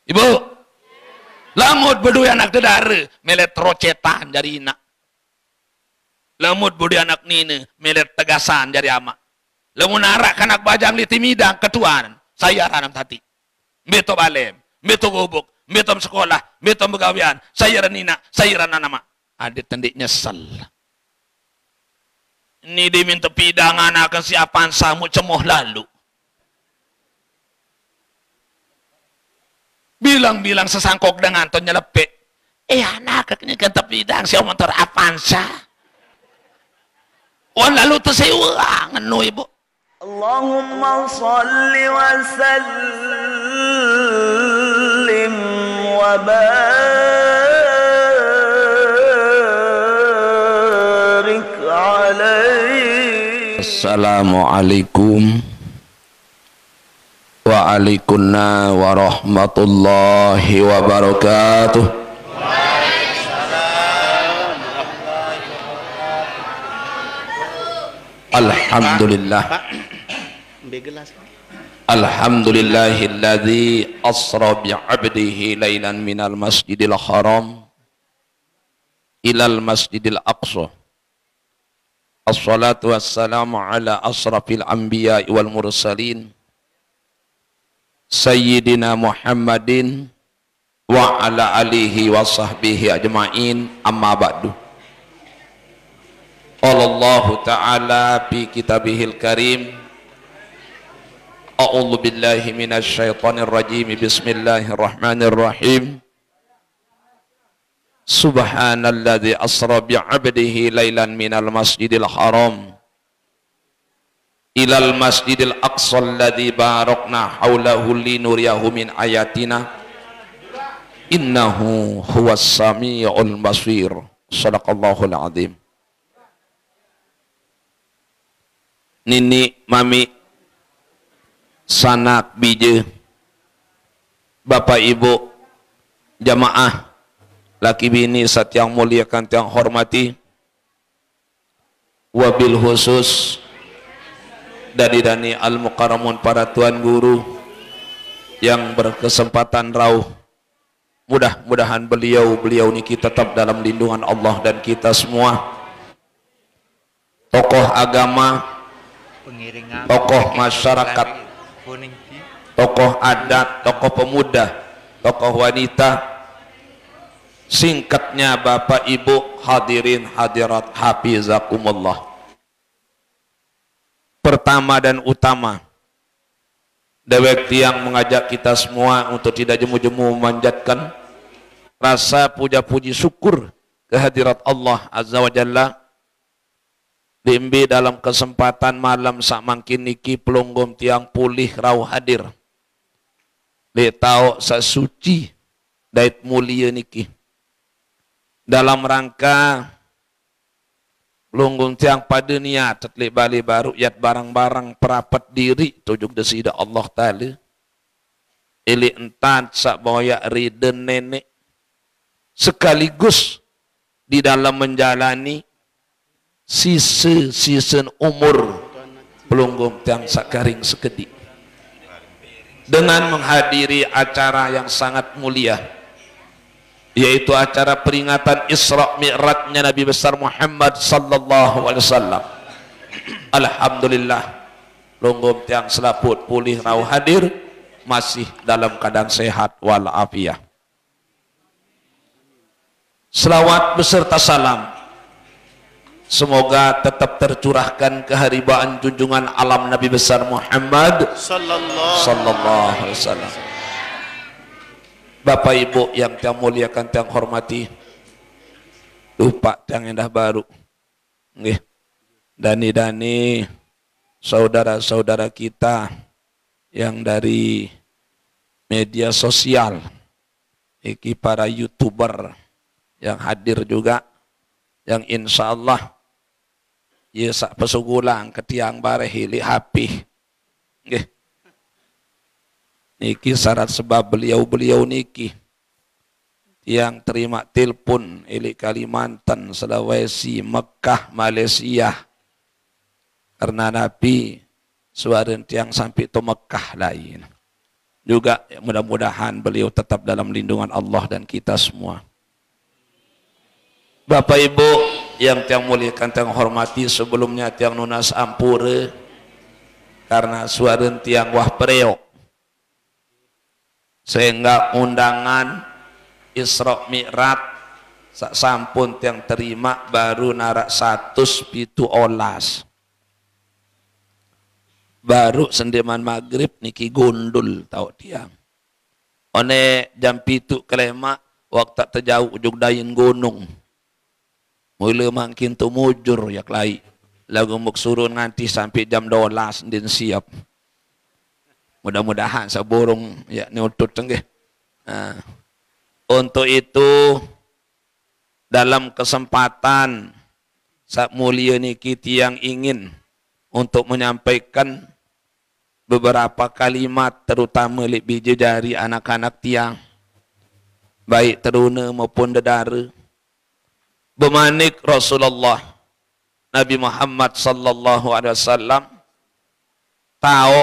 Ibu, lamut berdua anak dedara, melet rocetan dari inak. Lamut berdua anak nini, melet tegasan dari ama. Lamun arak kanak bajang li timidang ketuan, saya ranam tati. Beto balem, beto gubuk, beto sekolah, beto begawian, saya ranina, saya rananama. Adit tendik nyesel. Ini diminta pidangan akan siapaan samu cemoh lalu. Bilang-bilang sesangkok dengan to nyelepek. Anak ini kan tepidang si motor Avanza. Wan lalu tuh saya ulang ngenu ibu. Allahumma salli wa sallim wa barik alaihi. Assalamualaikum waalaikumsalam warahmatullahi wabarakatuh. Alhamdulillah. Alhamdulillahilladzi asra bi'abdihi lailan minal masjidil haram ilal masjidil aqsa. Assalatu wassalamu ala asrafil anbiya'i wal mursalin Sayyidina Muhammadin wa ala alihi wa sahbihi ajma'in, amma ba'du. Qala Allah Ta'ala fi kitabihil karim, a'udzu billahi minasy syaithanir rajim, bismillahirrahmanirrahim. Subhanalladzi asra bi'abdihi lailan minal masjidil haram ilal masjidil aqsa alladzi barakna haulahu linuriyahu min ayatina innahu huwas samiul basir. Shadaqallahul azim. Nini, mami, sanak, bije, bapak ibu, jamaah, laki bini saat yang muliakan yang hormati, wabil khusus dani al-mukarramun, para tuan guru yang berkesempatan rauh. Mudah-mudahan beliau niki tetap dalam lindungan Allah dan kita semua. Tokoh agama, tokoh masyarakat, tokoh adat, tokoh pemuda, tokoh wanita, singkatnya Bapak Ibu hadirin hadirat hafizakumullah. Pertama dan utama, dewek tiang mengajak kita semua untuk tidak jemu-jemu memanjatkan rasa puja-puji syukur kehadirat Allah Azza wa Jalla. Dimbi dalam kesempatan malam sak mangkin niki pelunggum tiang pulih rau hadir. Li tau sasuci dait mulia niki. Dalam rangka pelunggum tiang pada niat tetlik bali baru yat barang-barang perapat diri tujuk desida Allah Ta'ala. Ili entan sak boyak riden nenek. Sekaligus di dalam menjalani sisa umur pelunggum tiang sakaring sekedik dengan menghadiri acara yang sangat mulia, yaitu acara peringatan Isra Mi'rajnya Nabi besar Muhammad sallallahu alaihi wasallam. Alhamdulillah, pelunggum tiang selaput pulih rau hadir masih dalam keadaan sehat walafiat. Selawat beserta salam semoga tetap tercurahkan keharibaan junjungan alam Nabi besar Muhammad sallallahu alaihi wasallam. Bapak Ibu yang tiang muliakan tiang hormati, lupa tiang indah baru. Nggih. Dani-dani saudara-saudara kita yang dari media sosial, iki para YouTuber yang hadir juga, yang insya Allah ya sak pesugulang ketiang bareh hili hapi. Nggih. Niki syarat sebab beliau niki yang terima telepon ili Kalimantan, Sulawesi, Mekah, Malaysia. Karena Nabi suara tiang sampai to Mekah lain. juga mudah-mudahan beliau tetap dalam lindungan Allah dan kita semua. Bapak Ibu yang tiang muliakan tiang hormati, sebelumnya tiang nunas ampura karena suara tiang wah preok sehingga undangan Isra Mi'raj sak sampun tiang terima baru narak 117 baru sendeman maghrib niki gondol tau tiang one jam 7 kelema waktu terjauh ujung dayin gunung mulai makin tu mujur ya kelai lagu muk suruh nanti sampai jam 12 din siap mudah-mudahan saburung ya nyutut cenggih. Nah, untuk itu dalam kesempatan sak mulia niki tiang ingin untuk menyampaikan beberapa kalimat terutama lebih dari anak-anak tiang baik teruna maupun dedara. Bemanik Rasulullah Nabi Muhammad sallallahu alaihi wasallam tahu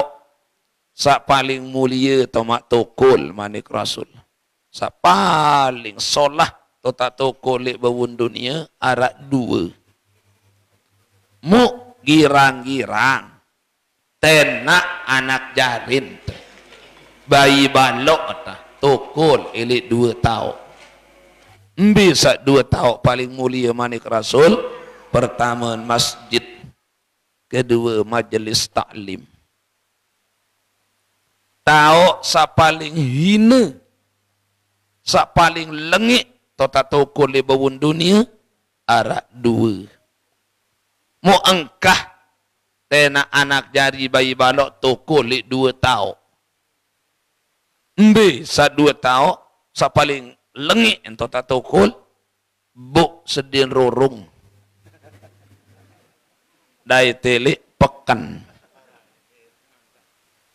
sak paling mulia tomak tokol manik Rasul sak paling solah tota tokol lek bawun dunia arak dua mu girang-girang tenak anak jarin bayi balok tokol elik 2 tahun bisa 2 tahun paling mulia manik Rasul. Pertama masjid, kedua majelis taklim. Tahu sa paling hina, sa paling lengit tota tokol le bawun dunia arak 2. Mu engkah tena anak jari bayi balok tokol le 2 tahun. Mbe sa 2 tahun sa paling lengit tota tokol buk sedin rorong. Dai telik pekan.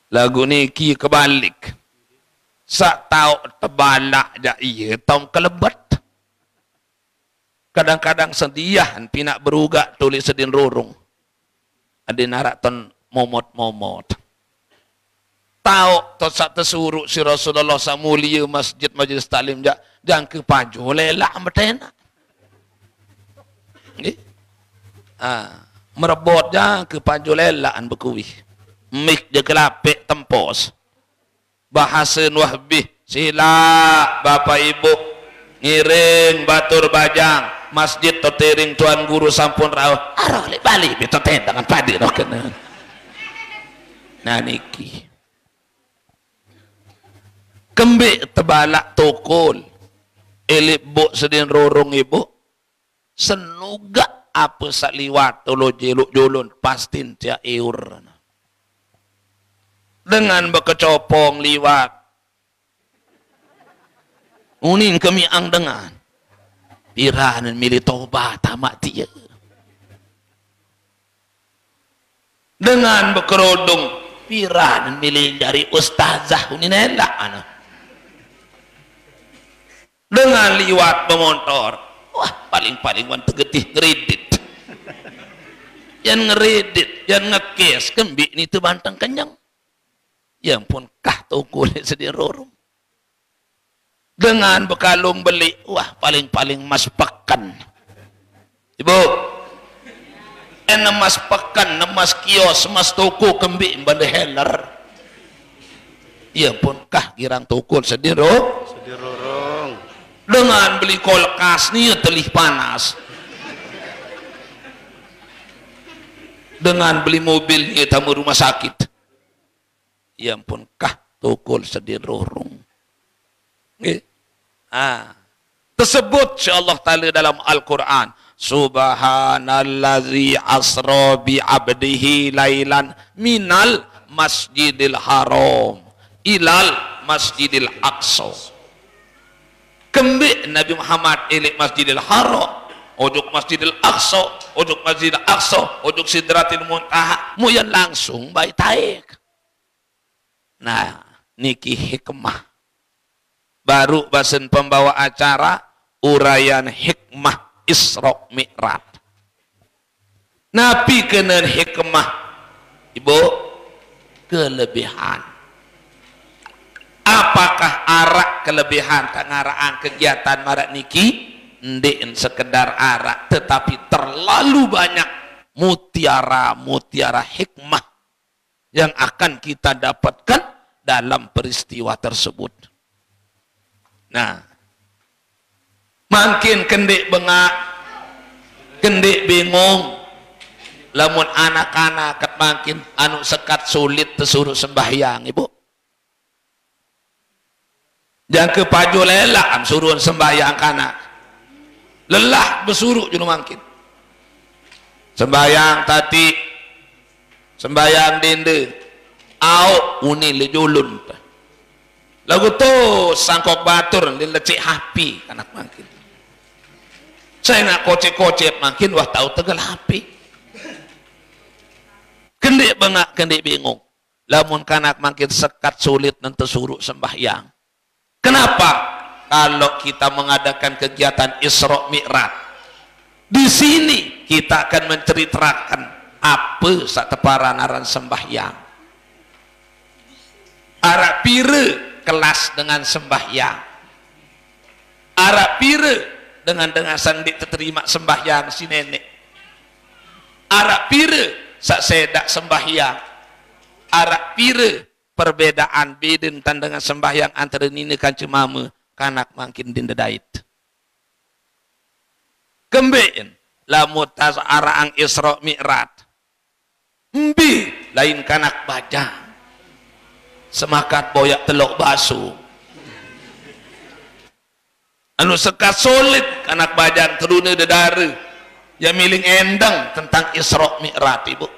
Lagu niki kebalik. Sak tau tebalak ja iya tom kelebet. Kadang-kadang sediahan pinak berugak tulis sedin rorong. Ada narak ton momot-momot. Tau tot sak tersuruh si Rasulullah sa mulia masjid majelis taklim ja jang ke paju lelak metena. Nggih. Merebot jang ke paju lelaan berkuih. Mik je kelapik tempos. Bahasa wahbih sila Bapak Ibu ngiring batur bajang masjid totering tuan guru sampun rawuh arah le bali beto tendangan padi no kena. Nah niki. Kembik tebalak tokol. Elip buk sedin rorong ibu. Senuga apa sak liwat tolo jeluk jolon pastin tia eur. Dengan bekecopong liwat. Unin kami ang dengan. Piranan milih tobat tamak dia. Dengan bekerodong piranan milih dari ustazah unin elak anak. Dengan liwat pemotor, wah paling-paling wan tegetih ngeredit. Yang ngeredit, yang ngekes, kembik ni tu bantang kenyang. Yang pun kah toko le sedih rorong. Dengan bekalung beli, wah paling-paling mas pekan. Ibu, mas pekan, mas kios, mas toko kembik benda heller. Yang pun kah girang toko sedih rorong. Dengan beli kulkas ni telih panas. Dengan beli mobil ni tamu rumah sakit. Ya ampun kah tokol sedih rorong. Tersebut insyaallah taala dalam Al-Qur'an. Subhanallazi asra bi 'abdihi lailan minal masjidil haram ilal masjidil aqsa. Kembik Nabi Muhammad ilik Masjidil Haram, ojuk Masjidil Aqsa, ojuk Masjidil Aqsa, ojuk Sidratil Muntaha, muyan langsung baik taik. Nah, niki hikmah. Baru basen pembawa acara uraian hikmah Isra Mi'raj. Nabi kena hikmah, Ibu, kelebihan. Apakah arak kelebihan kangaraan kegiatan marak niki? Ndek sekedar arak, tetapi terlalu banyak mutiara hikmah yang akan kita dapatkan dalam peristiwa tersebut. Nah, makin kendek bengak, kendek bingung, lamun anak-anak kat makin anu sekat sulit tersuruh sembahyang, ibu. Yang kepaju lelah suruh sembahyang kanak. Lelah bersuruh junu makin. Sembahyang tadi, sembahyang dinde, au uni lejulun. Lagu tu sangkok batur di lecik hapi kanak makin. Saya nak kocek-kocek makin wah tahu tegal hapi. Kendek bengak, kendek bingung. Lamun kanak makin sekat sulit nanti suruh sembahyang. Kenapa? Kalau kita mengadakan kegiatan Isra Mi'raj, di sini kita akan menceritakan apa sateparan aran sembahyang. Arak pire kelas dengan sembahyang. Arak pire dengan sandik terima sembahyang si nenek. Arak pire sak sedak sembahyang. Arak pire perbedaan beden dengan sembahyang antara nini kanci mama kanak makin dindedait. Kembein lamun tas araang Isra Mi'raj. Mbi lain kanak bajang. Semakat boyak telok basu. Anu sekat solid kanak bajang teruna dedara. Yang miling endang tentang Isra Mi'raj ibu.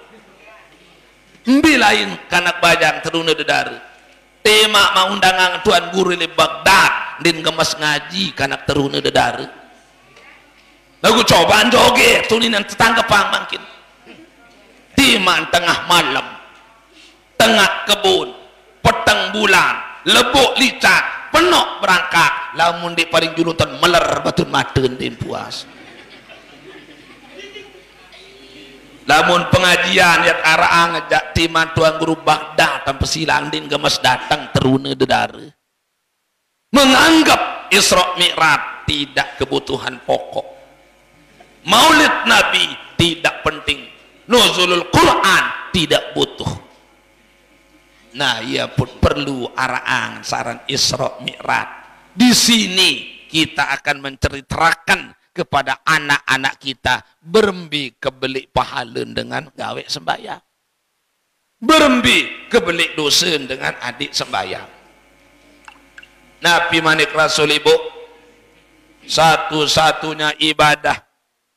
Mbi lain kanak bajang teruna dedara. Tema ma undangan tuan guru di Baghdad din gemas ngaji kanak teruna dedara. Lagu cobaan joget tulinan tetangga pangmangkin. Tema tengah malam, tengah kebun, petang bulan, lebok licak, penok berangkat, lamun di paling junutan meler batun maten din puas. Lamun pengajian yang araang ngejak timan tuan guru Baghdad tanpa silang din gemas datang teruna dedara. Menganggap Isra Mi'raj tidak kebutuhan pokok. Maulid Nabi tidak penting. Nuzulul Quran tidak butuh. Nah, ia pun perlu araang saran Isra Mi'raj. Di sini kita akan menceritakan kepada anak-anak kita berembi kebelik pahala dengan gawe sembahyang, berembi kebelik dosa dengan adik sembahyang. Nabi manik Rasul ibu, satu-satunya ibadah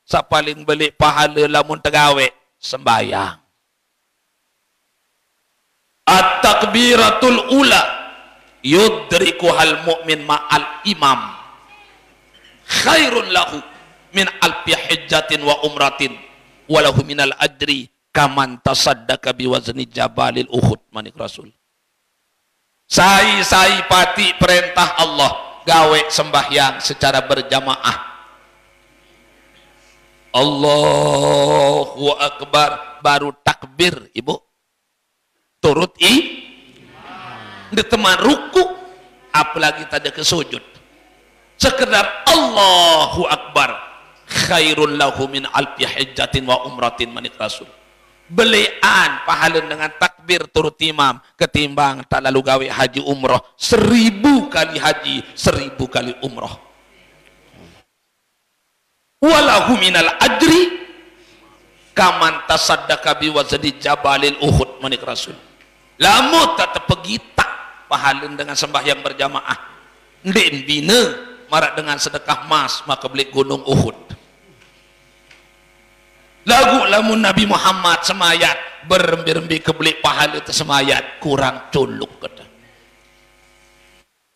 sapaling belik pahala lamun tegawe sembahyang. At-takbiratul ula yudrikuhal mu'min ma'al imam khairun lahu min alfi hijjatin wa umratin walahu minal ajri kaman tasaddaka biwazni jabalil Uhud manik Rasul. Sai pati perintah Allah gawe sembahyang secara berjamaah. Allahu Akbar baru takbir ibu turut di teman ruku apalagi tadi ke sujud. Sekedar Allahu Akbar khairun lahu min alfi hijjatin wa umratin manik Rasul. Belian pahala dengan takbir turut imam ketimbang tak lalu gawe haji umroh 1000 kali haji 1000 kali umroh. Walahu minal ajri kaman tasaddaka biwazni jabalil Uhud manik Rasul. Lamu tak terpegita pahala dengan sembahyang berjamaah. Ndin bina marak dengan sedekah mas maka beli gunung Uhud. Lagu lamun Nabi Muhammad semayat berembi-rembi kebeli pahala tersemayat kurang culuk kata.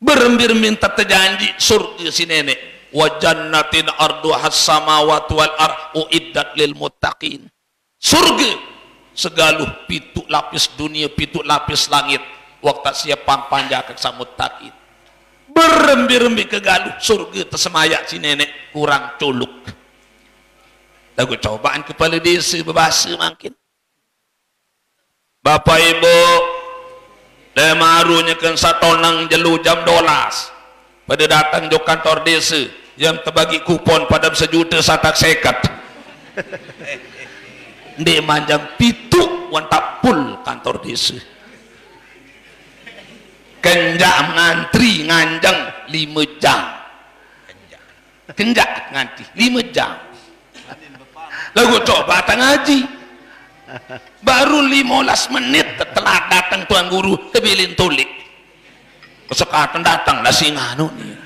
Berembi-rembi terjanji surga si nenek. Wa jannatin arduhas samawati wal ard uiddat lil muttaqin. Surga segaluh pitu lapis dunia pitu lapis langit waktu siap pampanjak samut takit. Berembi-rembi kegaluh surga tersemayat si nenek kurang culuk. Lagu cobaan kepala desa berbahasa makin. Bapak ibu Lemarunya kan satonang jelu jam 12 pada datang do kantor desa yang terbagi kupon pada sejuta satak sekat ndek manjang pitu wan tapul kantor desa kenjak ngantri nganjang 5 jam kenjak ngantri 5 jam lagu coba datang ngaji baru 15 menit telah datang tuan guru tebilin tulik kesekatan datang lah singanu nih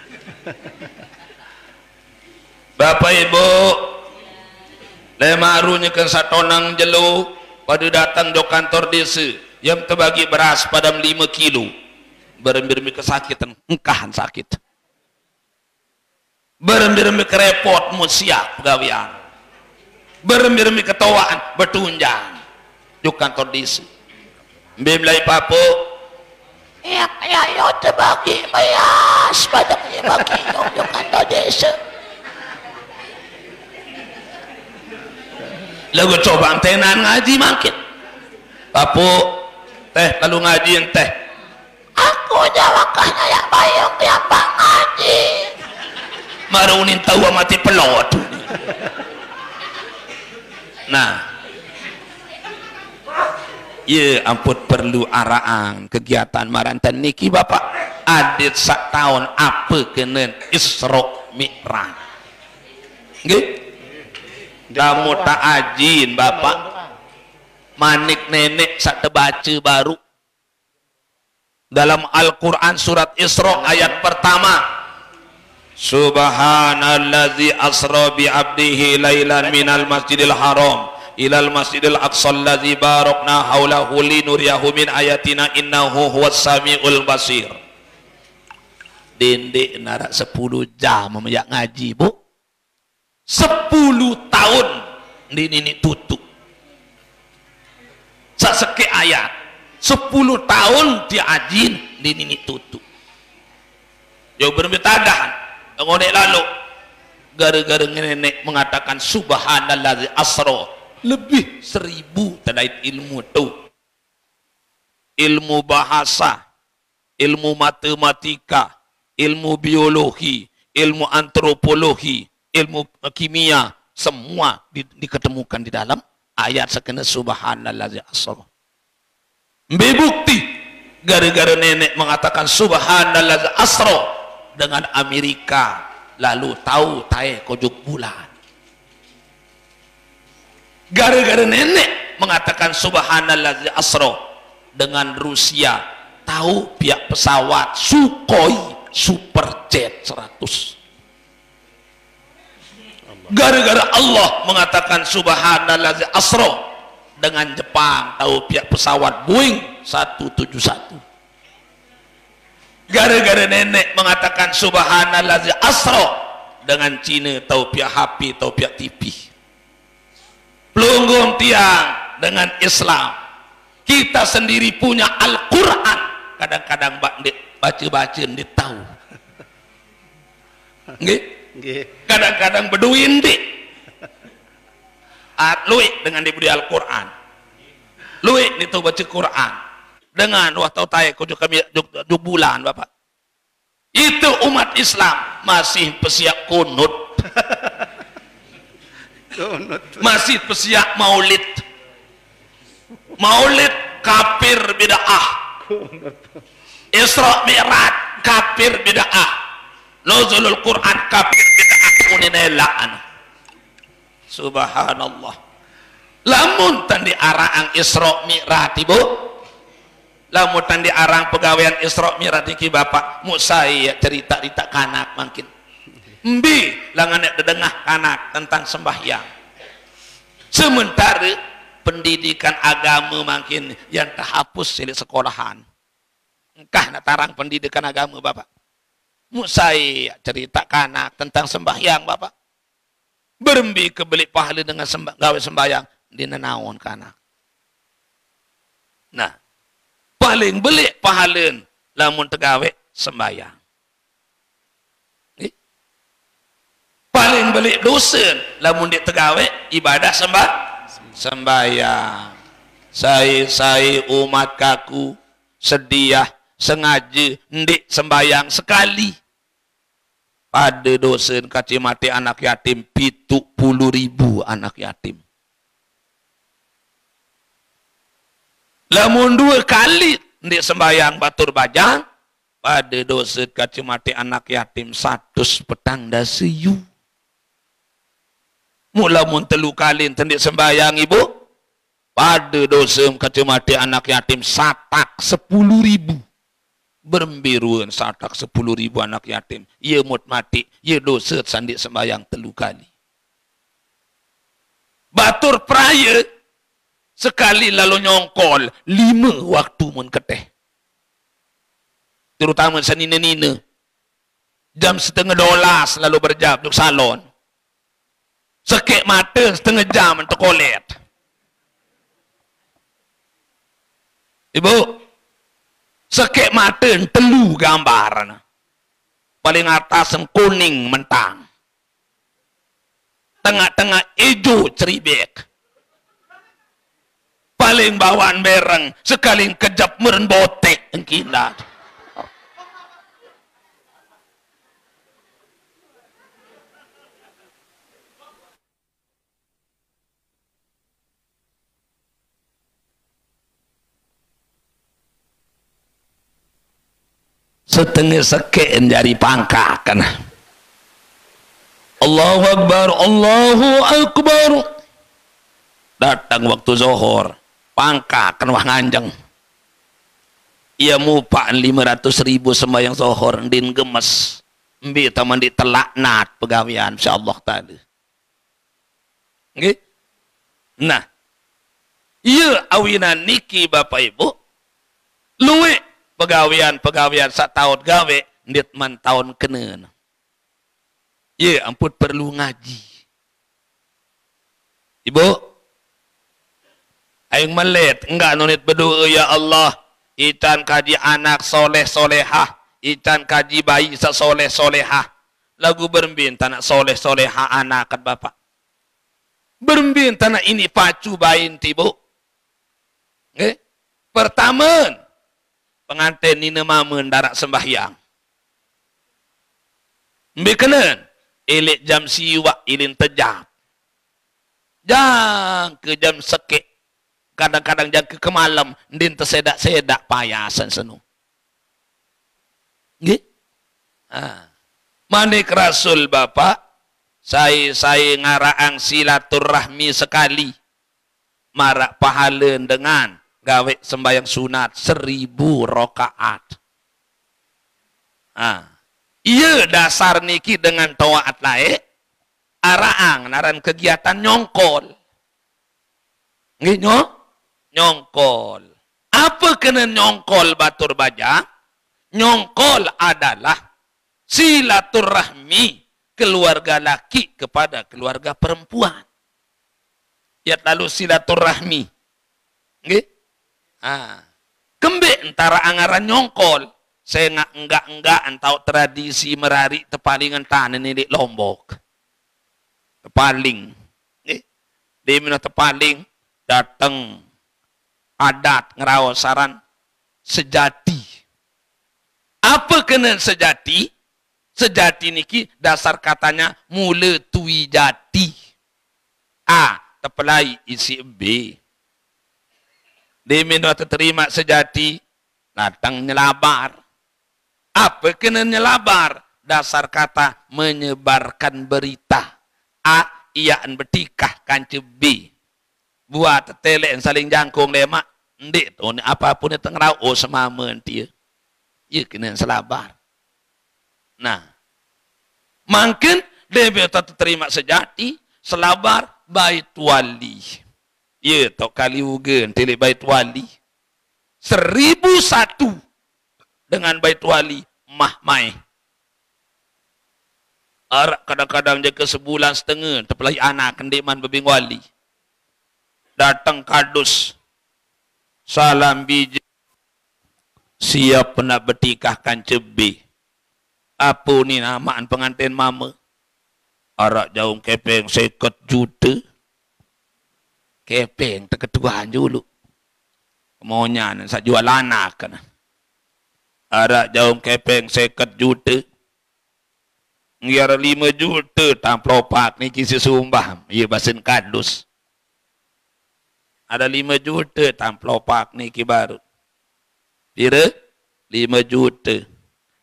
Bapak Ibu lemarunya kan satonang jelu pada datang do kantor desa yang terbagi beras pada 5 kilo berembi-rembi kesakitan engkahan sakit berembi-rembi kerepot musiak pegawian berembi-rembi ketawaan bertunjang do kantor desa bimlai papo ya yo terbagi beras pada 5 kilo do kantor desa lagu coba tenan ngaji makin papo teh kalau ngaji teh aku jawakan ya bayang tiap ngaji marunin tahu mati pelot nah ya ampun perlu araan kegiatan marantan niki bapak adit sak tahun apa kenen Isra Mi'raj nggih kamu tak ajin bapak manik nenek sak terbaca baru dalam Al-Quran surat Isra ayat pertama Subhanallazi asra bi abdihi lailan minal masjidil haram ilal masjidil aqsa allazi barakna haulahu linuriyahu min ayatina innahu huwas samiul basir dendek narak 10 jam meyak ngaji bu 10 tahun ini tutup saseke ayat 10 tahun dia ajin ini tutup jauh berbetadah ngonek lalu gara-gara nenek mengatakan subhanallazi asra lebih 1000 terkait ilmu tu ilmu bahasa ilmu matematika ilmu biologi ilmu antropologi ilmu kimia semua diketemukan di dalam ayat sekena subhanallazi asra bukti gara-gara nenek mengatakan subhanallazi asra dengan Amerika lalu tahu tae kojuk bulan gara-gara nenek mengatakan subhanallazi asra dengan Rusia tahu pihak pesawat Sukhoi Superjet 100 gara-gara Allah mengatakan subhanallazi asra dengan Jepang tahu pihak pesawat Boeing 171 gara-gara nenek mengatakan subhanallazi asra dengan Cina tahu pihak HP tahu pihak TV pelunggum tiang dengan Islam kita sendiri punya Al-Quran kadang-kadang baca-baca dia tahu nggih kadang-kadang beduin di luik dengan diberi Al-Quran luik itu baca Quran dengan waktu tahu kujuk kami juk bulan bapak itu umat Islam masih pesiak kunut masih pesiak maulid kafir bid'ah Isra Mi'raj kafir bid'ah nuzulul Quran kafir bid'ah uninela'an subhanallah lamun tandi arang Isra Mi'raj ibu lamun tandi arang pegawaian Isra Mi'raj iki bapak musai cerita kanak makin mbi langan dedengah kanak tentang sembahyang sementara pendidikan agama makin yang terhapus di sekolahan engkah nak tarang pendidikan agama bapak musai cerita kanak tentang sembahyang bapak berembi kebelik pahala dengan gawe sembahyang di nenaon kanak nah paling belik pahala lamun tegawe sembahyang paling belik dosen lamun dia tegawe ibadah sembahyang saya umat kaku sedia, sengaja, ndik sembayang sekali. Pada dosen kaci mati anak yatim 70.000 anak yatim. Lamun 2 kali ndik sembayang batur bajang, pada dosen kaci mati anak yatim 100 petang dasiyu. Mula mun 3 kali ndik sembayang ibu, pada dosen kaci mati anak yatim satak 10.000. Berembiruan satak 10.000 anak yatim. Ia mut mati, ia dosa sandik sembayang 3 kali. Batur peraya sekali lalu nyongkol 5 waktu mun keteh. Terutama senina-nina. Jam 11:30 lalu berjam duk salon. Sekek mata 1/2 jam untuk kolet. Ibu, sekek mata telu gambar. Paling atas kuning mentang. Tengah-tengah hijau ceribek. Paling bawaan bereng sekali kejap meren botek engkindat. Setengah sekeen dari pangkak kan. Allahu Akbar, Allahu Akbar. Datang waktu zuhur, pangkak kan wah nganjeng. Ia mupaan 500.000 sembahyang zuhur, ndin gemes. Mbi taman di telaknat pegawian insyaallah tadi. Nggih. Nah, iya awinan niki Bapak Ibu luwe pegawian satahun gawe ndit man tahun kenen. Ye ampun perlu ngaji. Ibu aing melet enggak nunit berdoa ya Allah, ican kaji anak soleh solehah, ican kaji bayi sesoleh solehah. Lagu berembin tanah soleh solehah anak kat bapak. Berembin tanah ini pacu bayin tibu. Nggih. Pertama pengantin nina mamen darak sembahyang. Mbekenen elik jam siwak ilin tejap. Jang ke jam sekek. Kadang-kadang jang ke malam ndin tersedak-sedak payasan senu. Nggih? Manik Rasul Bapak, saya ngaraang silaturahmi sekali. Marak pahala dengan gawe sembahyang sunat 1000 rakaat. Iya dasar niki dengan taat lae araang naran kegiatan nyongkol. Nggih nyongkol. Apa kena nyongkol batur baja? Nyongkol adalah silaturahmi keluarga laki kepada keluarga perempuan. Ya lalu silaturahmi. Nggih? Kembe antara angaran nyongkol. Saya enggak entau tradisi merari tepalingan tanah ini di Lombok. Tepaling. Di mana tepaling datang adat ngerawasaran sejati. Apa kena sejati? Sejati niki dasar katanya mula tui jati. Tepelai isi B. Dia minta terima sejati, datang nyelabar. Apa kena nyelabar? Dasar kata menyebarkan berita. Iaan bertikah kanci B. Buat telek yang saling jangkung lemak. Ndik tu apapun yang tengerau, semama dia. Ia kena selabar. Nah, mungkin dia minta terima sejati, selabar bait wali. Ya, tok kali ugen telik bait wali. 1001 dengan bait wali mahmai. Arak kadang-kadang jaga sebulan setengah terpelai anak kendiman bebing wali. Datang kadus. Salam biji. Siap nak bertikahkan cebe. Apa ni namaan pengantin mama? Arak jaung kepeng 50 juta. Kepeng terketuaan dulu. Maunya nak jual anak kan. Ada jaum kepeng 50 juta. Ngiara 5 juta tamplopak ni kisi sumbah. Ia basin kadus. Ada 5 juta tamplopak ni kibaru. Pira? 5 juta.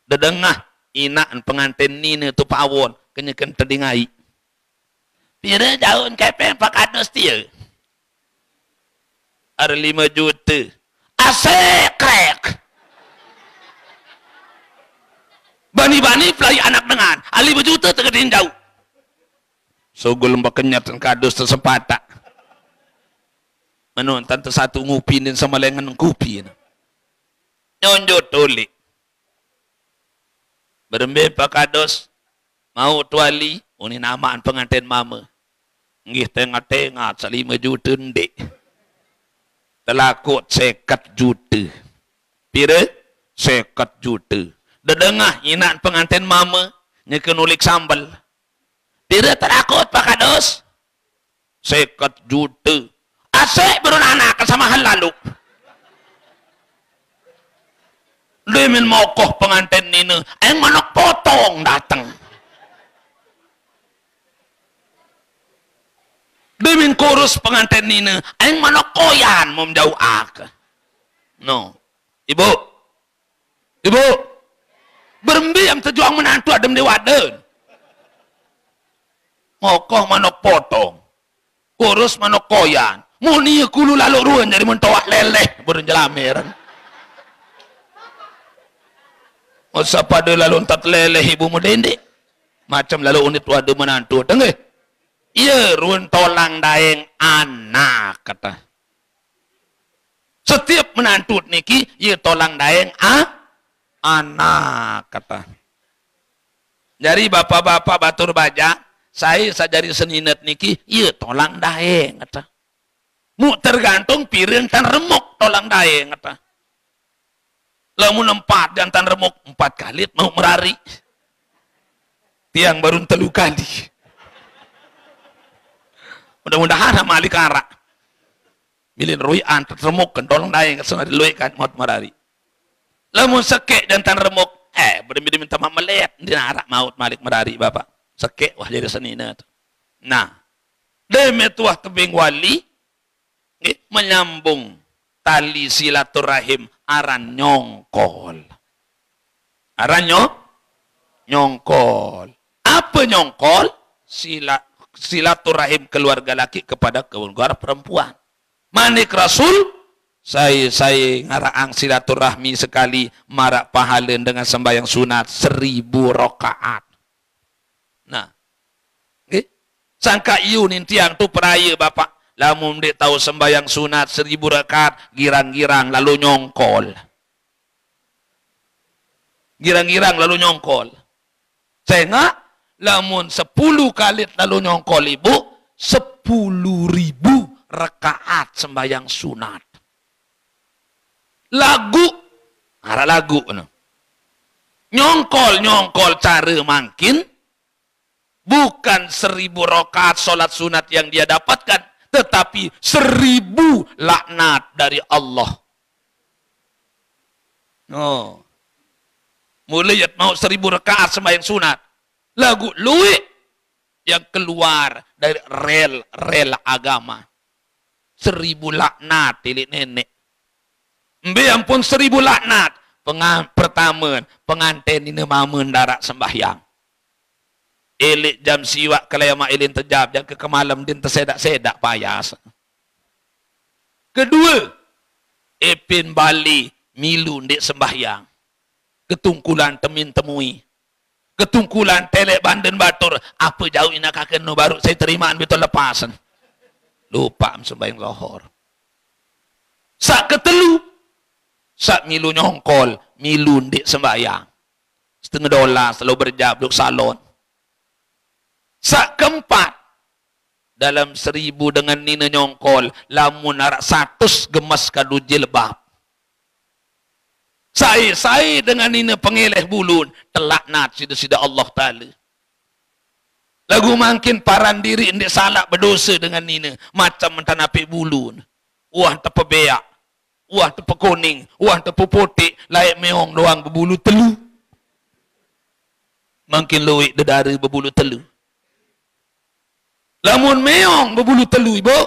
Dedengah inaan pengantin nina tu pawon. Kenyakan terdingai. Pira daun kepeng pak kadus dia. Ada 5 juta. Asik krek. Bani-bani pelai anak dengan. 5 juta terkedin jauh. Sogol lembak kenyat dan kadus tersempatak. Menonton tersatu ngupinin sama lengan kupi. Nyonjot tolik. Berembe pak kadus. Mau tuali. Ini namaan pengantin mama. Ngih tengah-tengah 5 juta ndek. Telakut 50 juta. Pira? 50 juta. Dedengah inaan pengantin mama. Nyeken ulik sambal. Pira telakut pak kadus? 50 juta. Asik berunanak sama hal lalu. Demin mokoh pengantin nina. Yang manok potong datang. Demin kurus pengantin nina. Yang manok koyan mau menjauh ak. No. Ibu. Ibu. Berembiam terjuang menantu adem dewaden. Mokoh manok potong. Kurus manok koyan. Muni kulu lalu ruan jadi mentoak leleh. Berjelamer. Masa pada lalu entat leleh ibu mudende. Macam lalu unit wadu menantu. Dengar. Iya ruan tolang daeng anak kata. Setiap menantu niki iya tolang daeng anak kata. Jadi bapak-bapak batur baja, saya sajari seninet niki iya tolang daeng kata. Mu tergantung piring tan remuk tolang daeng kata. Lamun 4 dan tan remuk 4 kali mau merari. Tiang baru 3 kali. Mudah-mudahan sama alikara. Milin ruian terremuk kan tolong daeng kesana diluik kan mau merari. Lamun sekek dan tan remuk berdemi minta mamelet dinarak maut malik merari bapak. Sekek wah jadi senina tu. Nah, demi tuah tebing wali menyambung tali silaturahim aran nyongkol. Aran nyongkol. Apa nyongkol? Silaturahim keluarga laki kepada keluarga perempuan. Manik Rasul saya ngaraang silaturahmi sekali marak pahala dengan sembahyang sunat 1000 rakaat. Nah, sangka iunin tiang tu peraya bapak. Lamun dek tahu sembahyang sunat 1000 rakaat, girang-girang lalu nyongkol. Girang-girang lalu nyongkol. Sehingga lamun 10 kali lalu nyongkol ibu, 10.000 rakaat sembahyang sunat. Lagu, arah lagu. Nyongkol cara mungkin, bukan 1000 rakaat solat sunat yang dia dapatkan, tetapi 1000 laknat dari Allah. Oh. Mulai mau 1000 rakaat sembahyang sunat. Lagu luwe yang keluar dari rel agama. 1000 laknat tilik nenek. Mbe ampun 1000 laknat. Pertama pengantin ini mamun darak sembahyang. Elik jam siwak kelema ilin terjab yang ke kemalam din tersedak-sedak payas. Kedua, epin bali milu ndek sembahyang. Ketungkulan temin temui. Ketungkulan telek banden batur. Apa jauh ina kaken no baru saya terimaan betul lepasan. Lupa sembahyang lohor. Sak ketelu. Sak milu nyongkol. Milu ndek sembahyang. $0.5 selalu berjab duk salon. Sak keempat. Dalam 1000 dengan nina nyongkol. Lamun arak 100 gemas kadu jilbab. Saya dengan nina pengeleh bulun. Telaknat sida-sida Allah Ta'ala. Lagu makin paran diri indik salah berdosa dengan nina. Macam mentanapi bulun. Wah tepebeak. wah tepu kuning, wah tepu putih, layak meong doang berbulu telu. Makin luik dedara berbulu telu. Lamun meong berbulu telu, ibu,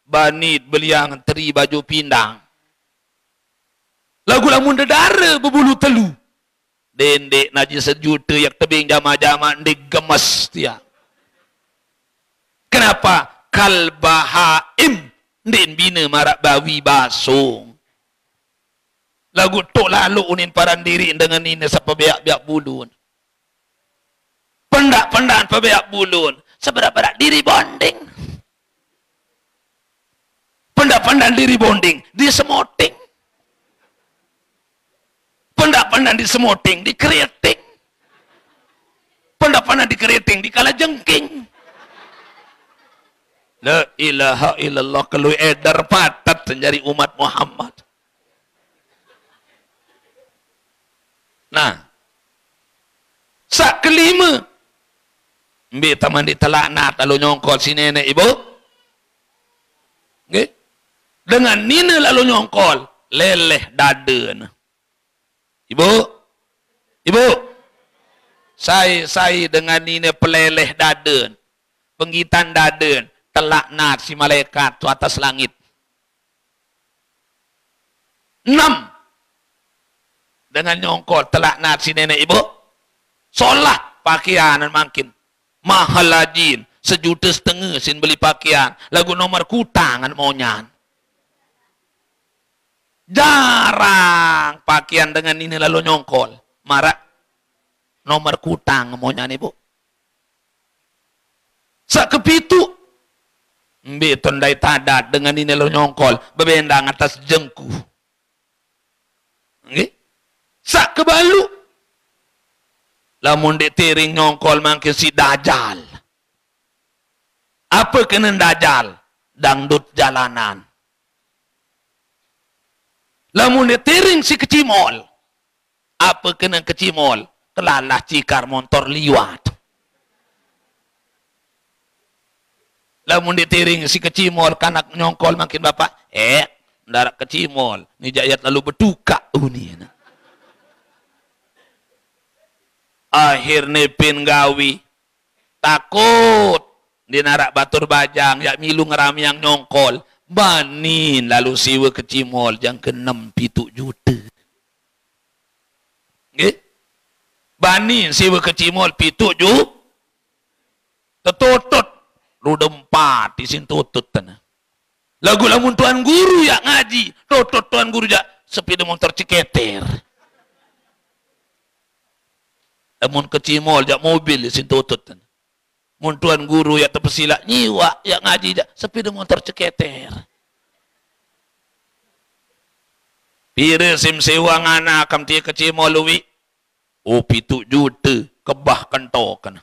banit beliang teri baju pindang. Lagu lamun dedara berbulu telu, dendek najis sejuta yang tebing jama-jama ndek gemes dia. Kenapa? Kalbahaim ndin bina marak bawi basung. Lagu tok lalu unin paran diri dengan ini sapa beak-beak bulun. Pendak-pendak pebeak bulun. Seberak-berak diri bonding. Pendak-pendak diri bonding. Di semoting. Pendak-pendak di semoting. Di keriting. Pendak-pendak di keriting. Di kala jengking. La ilaha illallah. Kalau edar patat menjadi umat Muhammad. Nah. Sak kelima. Ambil taman di telaknat lalu nyongkol si nenek ibu. Okay. Dengan nina lalu nyongkol. Leleh daden. Ibu. Ibu. Saya dengan nina peleleh daden. Penggitan daden. Telaknat si malaikat tu atas langit. 6. Dengan nyongkol telaknat si nenek ibu. Solah pakaian makin. Mahal lajin, 1,5 juta sin beli pakaian. Lagu nomor kutangan monyan. Jarang pakaian dengan ini lalu nyongkol. Marak nomor kutang monyan ibu. Sak kepitu. Mbe tondai tadat dengan ini lalu nyongkol. Bebendang atas jengku. Okay? Sak kebalu. Lamun dek tering nyongkol makin si dajal. Apa kena dajal? Dangdut jalanan. Lamun dek tering si kecimol. Apa kena kecimol? Kelalah cikar motor liwat. Lamun dek tering si kecimol kanak nyongkol makin bapak. Darak kecimol. Ni jayat lalu bertukak. Ni na. Akhirnya pin gawi takut dinarak batur bajang yak milu ngerami yang nyongkol banin lalu siwa kecimol yang ke-6 juta. Okay? Banin siwa kecimol 7 juta tetutut rudempat di sin tutut tanah. Lagu lamun tuan guru yak ngaji tutut tuan guru jak sepeda motor ceketer. Mun kecimol jak mobil sin tutut. Mun tuan guru ya terpesilak nyiwa ya ngaji jak sepeda motor ceketer. Pire sim sewa ngana kam tie kecimol luwi. 7 juta kebah kentokan.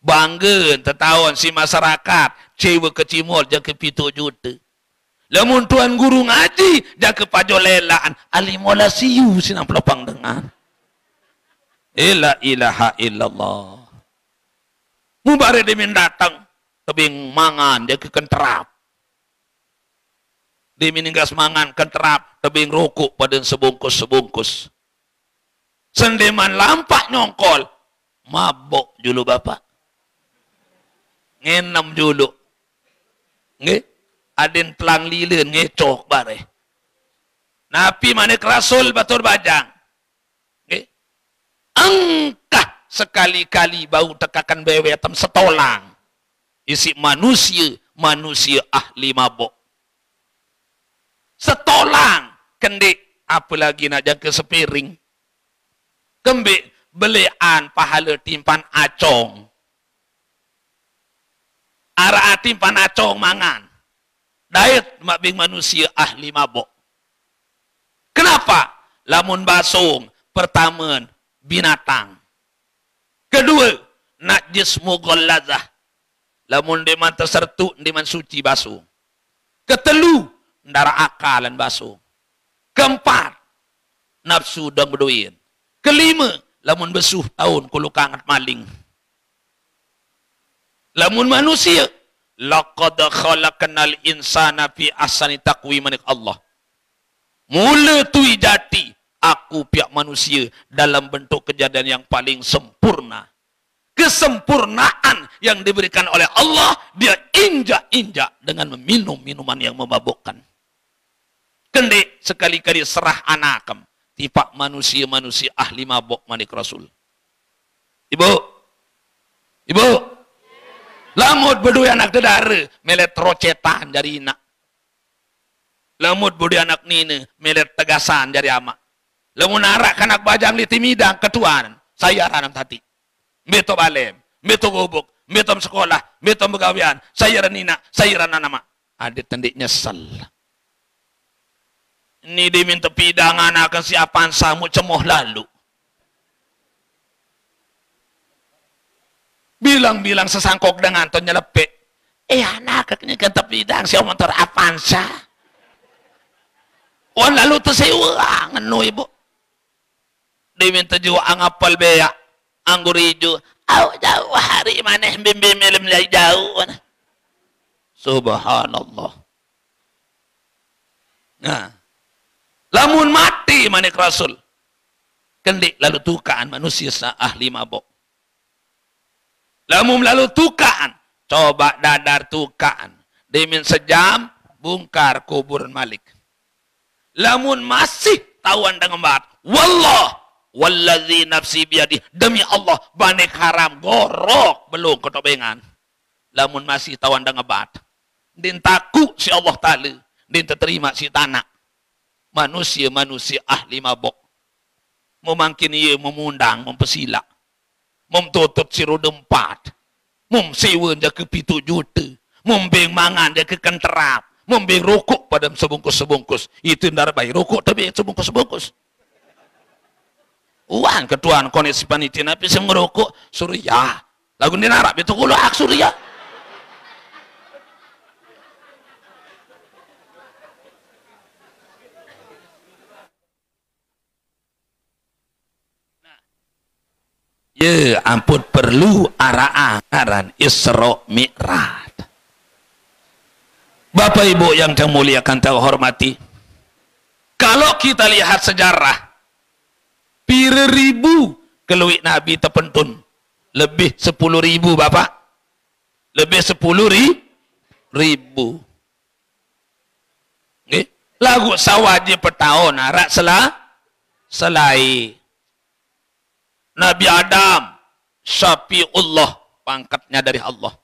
Bangga tetawon si masyarakat cewa kecimol jak ke 7 juta. Lamun tuan guru ngaji jak ke pajolelaan alimola siu sinang pelopang dengan. La ilaha illallah. Mubare demin datang tebing mangan dia ke kenterap. Dia mininggas mangan kenterap tebing rokok pada sebungkus-sebungkus. Sendeman lampak nyongkol mabok julu bapak. Ngenam julu. Nge? Aden telang lilin ngecok bare. Napi mana kerasul batur bajang. Angkah sekali-kali bau tekakan bewetam setolang. Isi manusia ahli mabok. Setolang. Kendik, apalagi nak jaga sepiring. Kembik, belian pahala timpan acong. Arah timpan acong mangan. Dayat mabing manusia ahli mabok. Kenapa? Lamun basung, pertama, binatang. Kedua, najis mughallazah. Lamun deman tersertu, deman suci basuh. Ketelu, ndara akalan basuh. Keempat, nafsu dan berduin. Kelima, lamun besuh tahun kulu kangat maling. Lamun manusia, laqad khalaqnal insana fi ahsani taqwimin Allah. Mula tui jati aku pihak manusia dalam bentuk kejadian yang paling sempurna. Kesempurnaan yang diberikan oleh Allah, dia injak-injak dengan meminum minuman yang memabukkan. Kendik sekali-kali serah anakam tipak manusia-manusia ahli mabuk manik Rasul. Ibu, lamut berdua anak dedara melet rocetan dari inak. Lamut berdua anak nina melet tegasan dari amak. Lamun arak kanak bajang li timidang ketuan saya ranam tati. Meto balem, meto gobok, meto sekolah, meto begawian, saya ranina, saya ranama. Adik tendik nyesel. Ini diminta pidangan akan siapan samu cemoh lalu. Bilang-bilang sesangkok dengan to nyelepek. Anak ini kan tepidang siapa motor Avanza. Wan lalu tersewa ngenu ibu. Diminta juga angapal beak, anggur hijau. Jauh hari maneh bim-bim melem jauh. Subhanallah. Nah, lamun mati manik Rasul. Kendik lalu tukaan manusia sa ahli mabok. Lamun lalu tukaan, coba dadar tukaan. Dimin sejam, bungkar kubur Malik. Lamun masih tawan dengan bat. Wallah, wallazi nafsi biadi. Demi Allah, banik haram, gorok, belum ketobengan. Lamun masih tawan dengan bat. Din taku si Allah Ta'ala. Din terima si tanah. Manusia-manusia ahli mabok. Memangkin ia memundang, mempesila. Memtutup si roda 4. Memsewa dia ke 7 juta. Membeng mangan dia ke kenterap. Membeng rokok pada sebungkus-sebungkus. Itu ndar baik rokok tapi sebungkus-sebungkus. Uang ketuaan koneksi panitia nabi sem ngerokok surya. Lagu ni narap itu kulo ak surya. Ya ampun perlu aran Isra Mi'raj. Bapak Ibu yang saya muliakan dan hormati, kalau kita lihat sejarah, pira ribu keluik Nabi terpentun, lebih 10.000 Bapak, lebih 10.000. Okay. Lagu sawaji per tahun, arak selai. Nabi Adam, Syafiullah, pangkatnya dari Allah.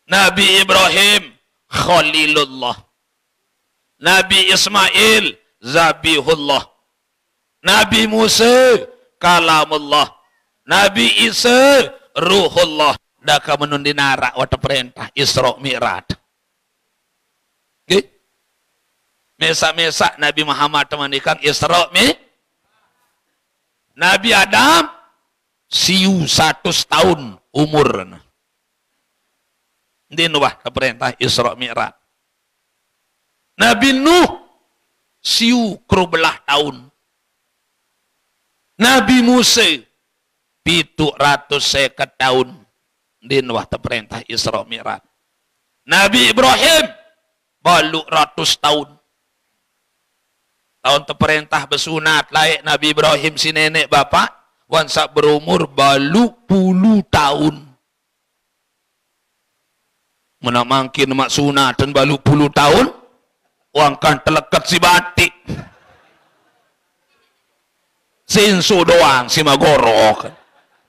Nabi Ibrahim, Khalilullah. Nabi Ismail, Zabihullah. Nabi Musa, Kalamullah. Nabi Isa, Ruhullah. Daka menundi narak wata perintah Isra Mi'raj. Okay? Mesak-mesak Nabi Muhammad temanikan Isra Mi'raj. Nabi Adam siu 100 tahun umur. Ini wah perintah Isra Mi'raj. Nabi Nuh siu 12 tahun. Nabi Musa 750 tahun. Ini wah perintah Isra Mi'raj. Nabi Ibrahim balu 100 tahun. Tahun terperintah bersunat layak Nabi Ibrahim si nenek bapak wansak berumur balu puluh tahun. Mana mungkin mak sunat dan balu puluh tahun wangkan telekat si batik. Senso doang si magorok.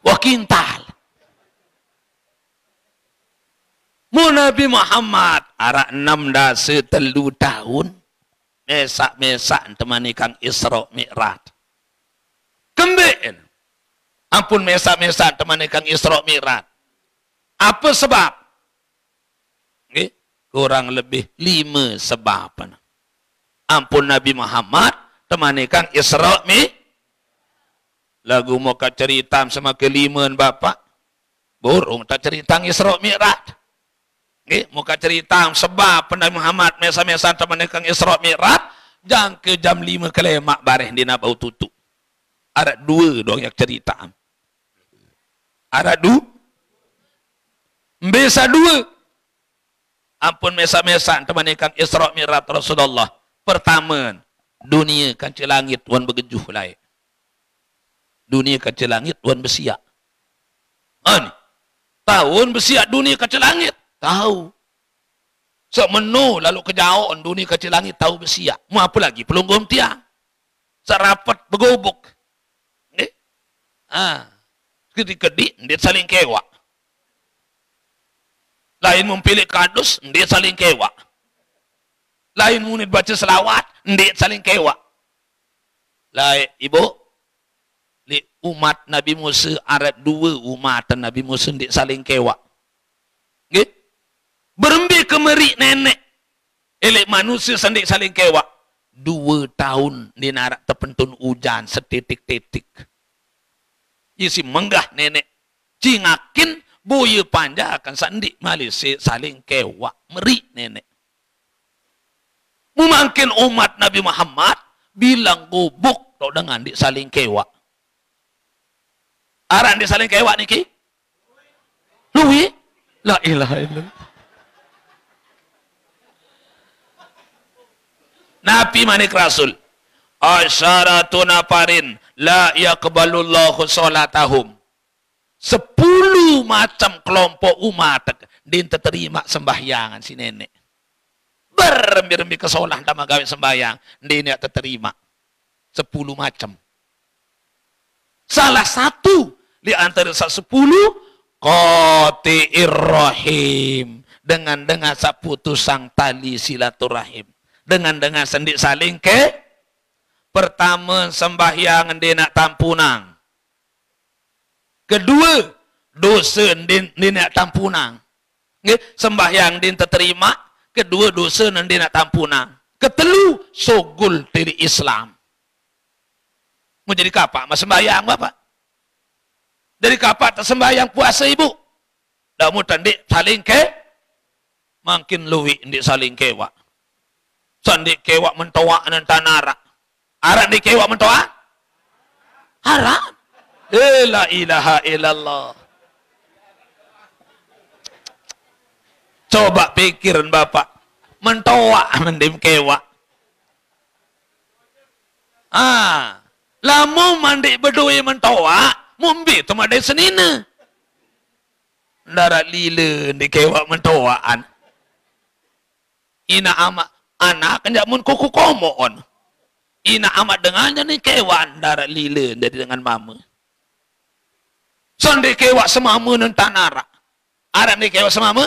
Wah kintal. Mu Nabi Muhammad arak 6 tahun. Mesak-mesak temanikan Isra Mi'raj. Kembali. Ampun mesak-mesak temanikan Isra Mi'raj. Apa sebab? Okay. Kurang lebih 5 sebab. Ampun Nabi Muhammad temanikan Isra Mi'raj. Lagu mau cerita sama keliman bapak. Burung tak cerita Isra Mi'raj. Okay, muka cerita sebab Nabi Muhammad mesa-mesa temanikan Isra Mi'raj jang ke jam 5 kelemak bareh di nabau tutup. Ada 2 dong yang cerita. Ada 2. Besa 2. Ampun mesa-mesa temanikan Isra Mi'raj Rasulullah. Pertama, Dunia kaca langit wan begejuh lai. Dunia kaca langit wan bersiak. Ani. Tahun bersiak dunia kaca langit. Tahu. Semenu lalu kejauhan dunia kaca langit tahu bersiak. Mau apa lagi? Pelunggum tiang. Serapat begobok. Ketika dia saling kewak. Lain memilih kardus, dia saling kewak. Lain munid baca selawat, dia saling kewak. Lain, ibu, li umat Nabi Musa, Arab dua umat Nabi Musa, dia saling kewak. Berembi kemeri nenek. Elek manusia sendik saling kewak. 2 tahun di narak terpentun hujan setitik-titik. Isi menggah nenek cingakin buaya panja akan sandik Malaysia saling kewak meri nenek. Mungkin umat Nabi Muhammad bilang gubuk tok dengan di saling kewak. Aran di saling kewak niki? Luwi? La ilaha illallah. Nabi manik Rasul. Asyaratun nafarin la yaqbalullahu sholatahum. 10 macam kelompok umat din terima sembahyangan si nenek. Berembi-rembi kesolah dama gawe sembahyang, din ya terima. 10 macam. Salah satu di antara 10 qati'ir rahim, dengan saputus sang tali silaturahim. Dengan sendik saling ke pertama sembahyang dia nak tampunang. Kedua dosa dia nak tampunang. Sembahyang dia terterima. Kedua dosa dia nak tampunang. Ketelu sogul dari Islam. Mau jadi kapak mas sembahyang bapak? Jadi kapak tak sembahyang puasa ibu? Dah mau tandik saling ke? Makin luwi ndik saling kewak. Sandik kewak mentawak nan tanara. Arak di kewak mentawak? Haram. La ilaha illallah. Coba pikirin bapak. Mentawak mendim kewak. Lamu mandi berdua mentawak. Mumbi tu madai senina. Darat lila di kewak mentawaan. Ina amak. Anak kan mun kuku komoon. Ina amat dengannya ni kewan darat lila dari dengan mama. Sonde kewak semama nan tanara. Arab ni kewak semama?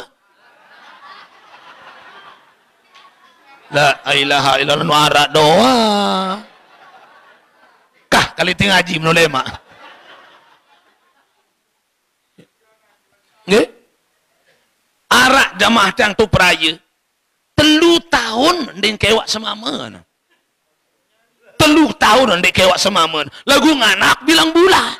La ilaha illallah nuara doa. Kah kali ting ngaji menolema. Nggih? Arak jamaah yang tu peraya. 3 tahun ndek kewak semamen. 3 tahun ndek kewak semamen. Lagu nganak bilang bulan.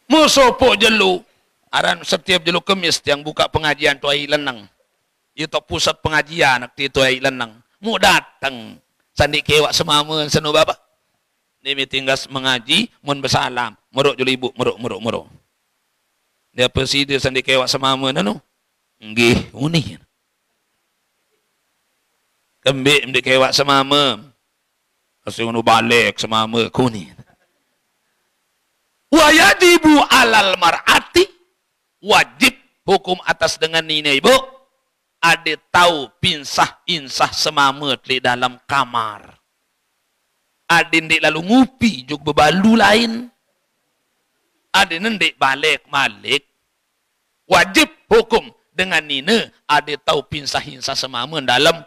Musopo jelu. Aran setiap jelu Kemis yang buka pengajian tuai lenang. Itu pusat pengajian akti tuai lenang. Mu datang sandi kewak semamen senu bapak. Ini tinggas mengaji mun bersalam. Meruk jelu ibu meruk. Dia presiden sandi kewak semama nanu. Nggih, unih. Kembik mdi kewak semama. Asyik nu balik semama kuni. Wa yajibu alal mar'ati, wajib hukum atas dengan ini ibu. Ada tahu insah semama di dalam kamar. Ada ndik lalu ngupi juk bebalu lain. Ada nendik balik malik. Wajib hukum dengan ini ada tahu pinsah-insah semama dalam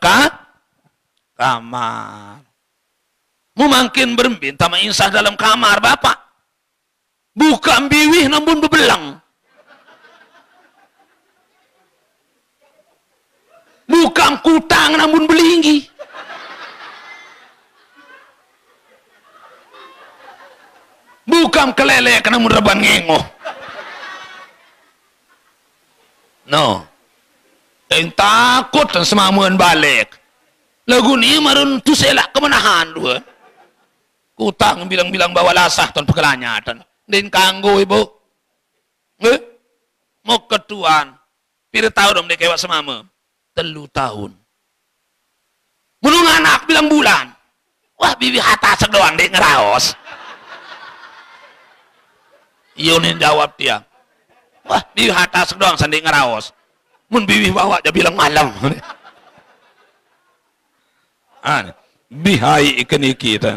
kamar. Mungkin berminta insah dalam kamar bapak. Bukan biwih namun bebelang. Bukan kutang namun belinggi. Bukan kelelek namun reban ngengoh. No. Yang takut dan semamuan balik. Lagu ni marun tu selak kemenahan dua. Kutang bilang-bilang bawa lasah ton pekelanyatan. Din kanggo ibu. Mau ketuan. Pira tahu dong dia kewak semama. tahun. Menung anak bilang bulan. Wah, bibi hatasek doang dek ngeraos. Yunin jawab dia. Wah, bibi hatasek doang sandi ngeraos. Mun bibi bawa dia bilang malam. Bihai ikan kita.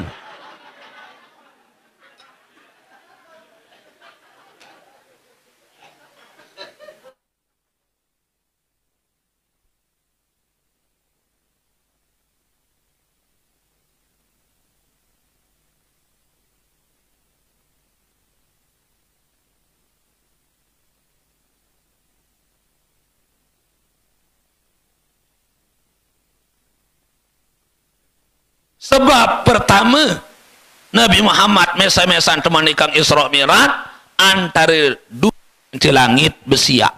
Sebab pertama Nabi Muhammad mesa-mesan teman ikang Isra Mi'raj antara dunia ke langit besia.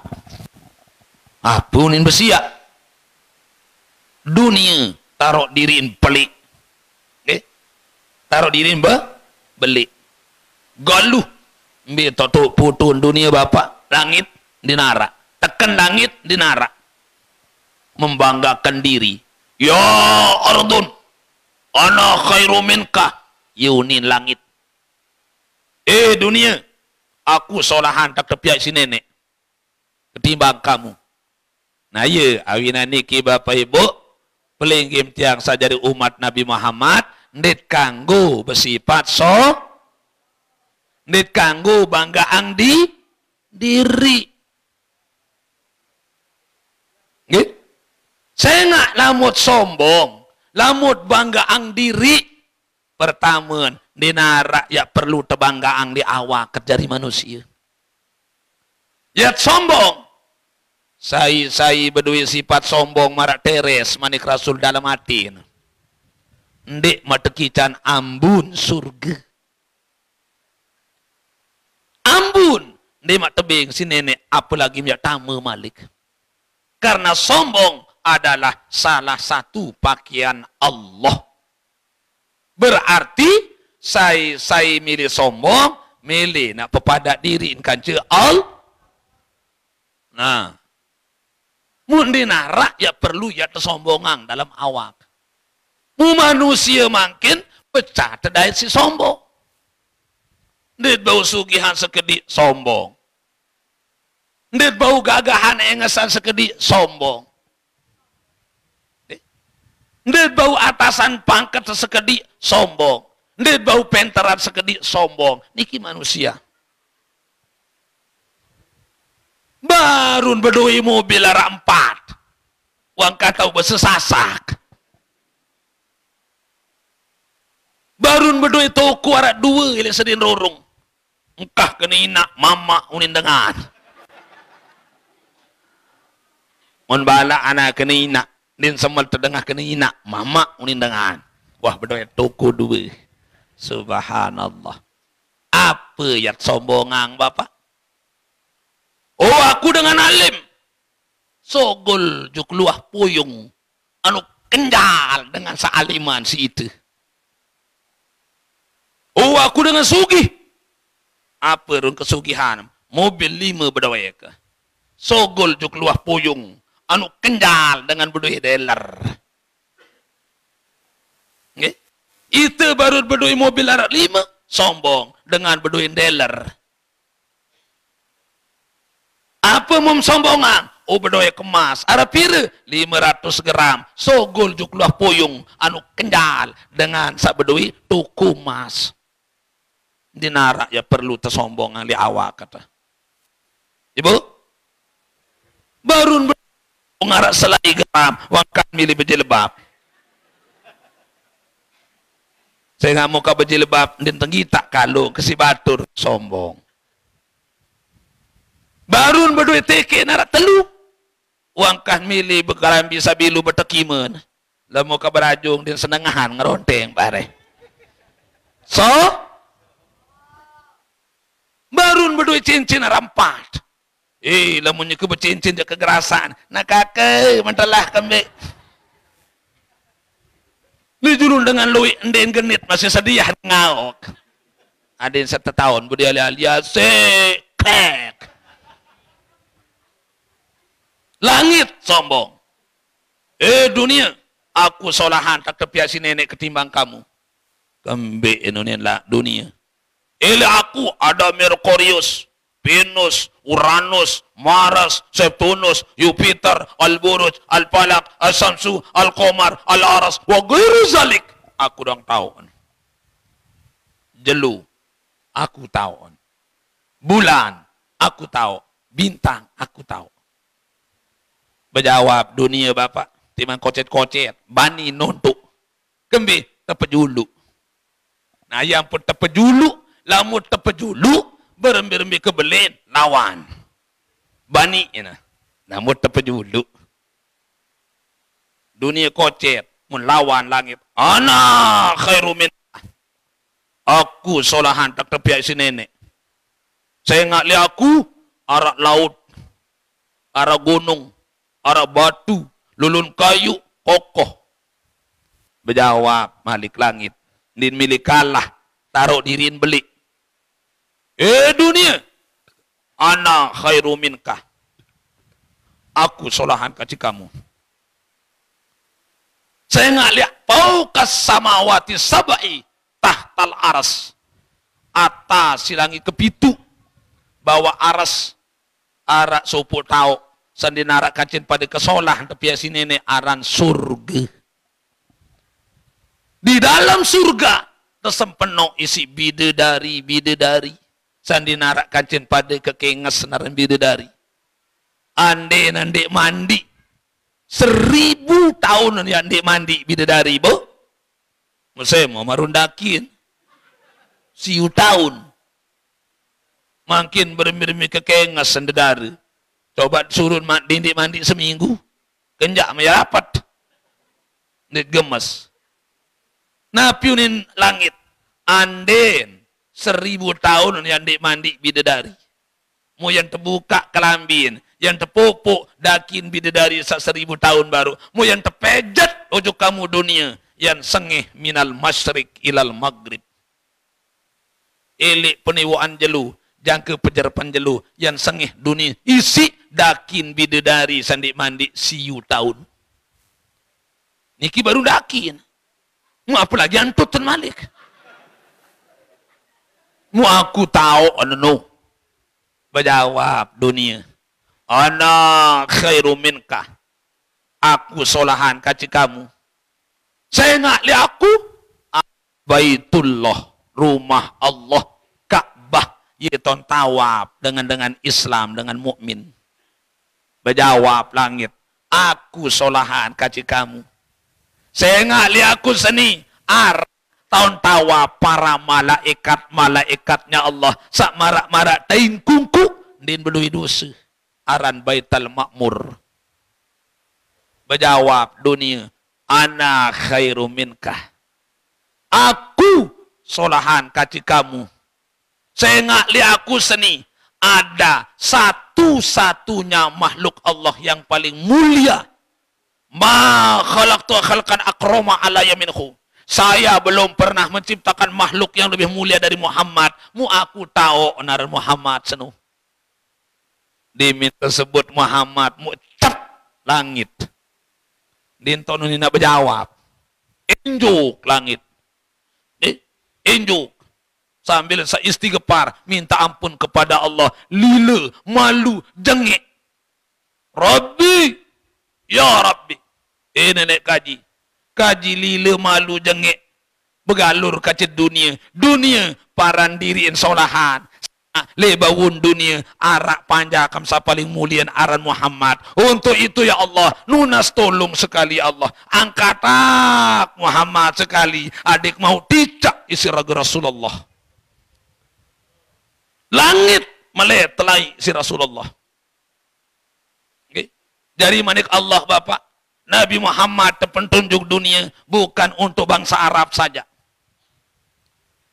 Apunin besia. Dunia taruh diriin pelik. Okay? Taruh diriin belik. Galuh. Ambil tutup putun dunia bapak. Langit dinara. Tekan langit dinara. Membanggakan diri. Ya ardun. Ana khairu minka. Yunin langit. Dunia. Aku solahan tak tepiak si nenek. Ketimbang kamu. Nah ya, awina niki bapak ibu. Pelinggim tiang saja dari umat Nabi Muhammad. Ndit kanggo bersifat ndit kanggo banggaan di diri. Nggih? Saya nggak lamut sombong. Lamut banggaan diri pertama dinara ya perlu tebanggaan di awak dari manusia. Ya sombong. Saya berdua sifat sombong marak teres manik Rasul dalam hati. Ndek matekican ambun surga. Ambun ndek mak tebing si nenek apalagi miak tamu malik. Karena sombong adalah salah satu pakaian Allah. Berarti saya milih sombong, milih nak pepadak diri kanca Allah. Nah, mundina rakyat perlu ya tersombongan dalam awak. Mu manusia makin pecah terdai si sombong. Ndet bau sugihan sekedik sombong. Ndet bau gagahan engesan sekedik sombong. Ndet bau atasan pangkat sekedik sombong. Ndet bau penteran sekedik sombong. Niki manusia. Barun berdui mobil arah 4. Wang kata bersesasak. Barun berdui toko arah 2 ili sedin rorong. Engkah kena inak mama unin dengan. Mun bala anak kena inak. Din semal terdengar kena inak mama unin dengan. Wah berdua toko 2. Subhanallah. Apa yang sombongang bapak? Oh aku dengan alim. Sogol juk luah puyung. Anu kenjal dengan sealiman si itu. Oh aku dengan sugih. Apa rung kesugihan? Mobil 5 berdua ke. Sogol juk luah puyung. Anu kenjal dengan berdua dealer. Okay? Itu baru berdua mobil arak 5. Sombong dengan berdua dealer. Apa mom sombongan? Oh berdua kemas. Arah pira 500 gram. Sogol juk luah puyung. Anu kenjal dengan sak berdua tuku emas. Dinara ya perlu tersombongan di awak kata. Ibu? Barun ngarak selai gram. Wakan milih berjilbab. Saya nggak mau ke berjilbab. Dan tinggi tak kalau kesibatur sombong. Barun berdua teke narak telu. Wangkah milih bekalan bisa bilu bertekiman. Lamu ke berajung dan senengahan ngeronteng bare. So, barun berdua cincin rampat. Lamunnya ke bercincin dia kegerasan. Nak kakek mentelah kembali. Lijurun dengan lui enden genit masih sedia ngaok. Adin 1 tahun budi alia sekek. Langit sombong. Dunia, aku solahan tak tepiak si nenek ketimbang kamu. Kembik lah dunia. Aku ada Merkurius, Venus, Uranus, Mars, Septunus, Jupiter, Al-Buruj, Al-Falak, Al-Samsu, Al-Qamar, Al-Aras, wa ghairu zalik. Aku dong tahu. Jelu, aku tahu. Bulan, aku tahu. Bintang, aku tahu. Berjawab dunia bapak. Timang kocet-kocet. Bani nontuk. Kembi, tepejulu. Nah yang pun tepejulu. Lamu tepejulu. Berembi-rembi kebelin. Lawan. Bani. Namun tepejulu. Dunia kocet. Mun lawan langit. Ana khairu min. Aku solahan tak tepiak si nenek. Saya ngali aku. Arah laut. Arah gunung. Arah batu. Lulun kayu. Kokoh. Berjawab. Malik langit. Din milik kalah. Taruh dirin beli. Dunia. Ana khairu minkah. Aku solahan kaci kamu. Saya nggak lihat. Faukas samawati sabai. Tahtal aras. Atas silangi kepitu. Bawa aras. Arak sopo tau. Sandinarak kacin pada kesolah. Tapi si nenek aran surga. Di dalam surga. Tersempeno isi bidadari. Sandinarak kacin pada kekengas naran bidadari. Ande nandek mandi. 1000 tahun yang andek mandi bidadari. Bo? Saya mau marundakin. 1000 tahun. Makin bermi-bermi kekengas sandedari. Coba suruh mandi seminggu. Kenjak maya rapat. Ini gemes. Nah piunin langit. Anden. 1000 tahun yang mandi bidadari. Mau yang terbuka kelambin. Yang terpupuk dakin bidadari 1000 tahun baru. Mau yang terpejat ojo kamu dunia. Yang sengih minal masyrik ilal maghrib. Elik peniwaan jelu. Jangka pejerpan jelu. Yang sengih dunia. Isi dakin bidadari sandik mandi 1000 tahun. Niki baru dakin. Mau apa lagi antut Malik? Mau aku tahu anu. Berjawab dunia. Ana khairu minkah. Aku solahan kaci kamu. Saya nggak lihat aku. Baitullah. Rumah Allah. Ka'bah. Yiton tawab. Dengan Islam. Dengan mukmin. Berjawab langit. Aku solahan kaci kamu. Saya nggak lihat aku seni. Tahun tawa para malaikatnya Allah. Sak marak-marak tain kungku. Din belui dosa. Aran baital makmur. Berjawab dunia. Ana khairu minkah. Aku solahan kaci kamu. Saya nggak lihat aku seni. Ada satu-satunya makhluk Allah yang paling mulia. Ma khalaqtu khalqan akrama alayya minhu. Saya belum pernah menciptakan makhluk yang lebih mulia dari Muhammad. Mu aku tahu nar Muhammad senu. Diminta sebut Muhammad mu cap langit. Dinton nina berjawab. Injuk langit. Injuk. Sambil saya istighfar minta ampun kepada Allah. Lila, malu, jengik. Rabbi, ya Rabbi. Nenek kaji. Kaji lila malu jengik. Begalur kacit dunia. Dunia paran diriin solahan. Lebawun dunia. Arak panjakam sa paling mulian aran Muhammad. Untuk itu ya Allah. Nunas tolong sekali Allah. Angkatak Muhammad sekali. Adik mau ticak isi raga Rasulullah. Langit meletelai si Rasulullah. Okay. Jadi manik Allah Bapak. Nabi Muhammad terpentunjuk dunia bukan untuk bangsa Arab saja.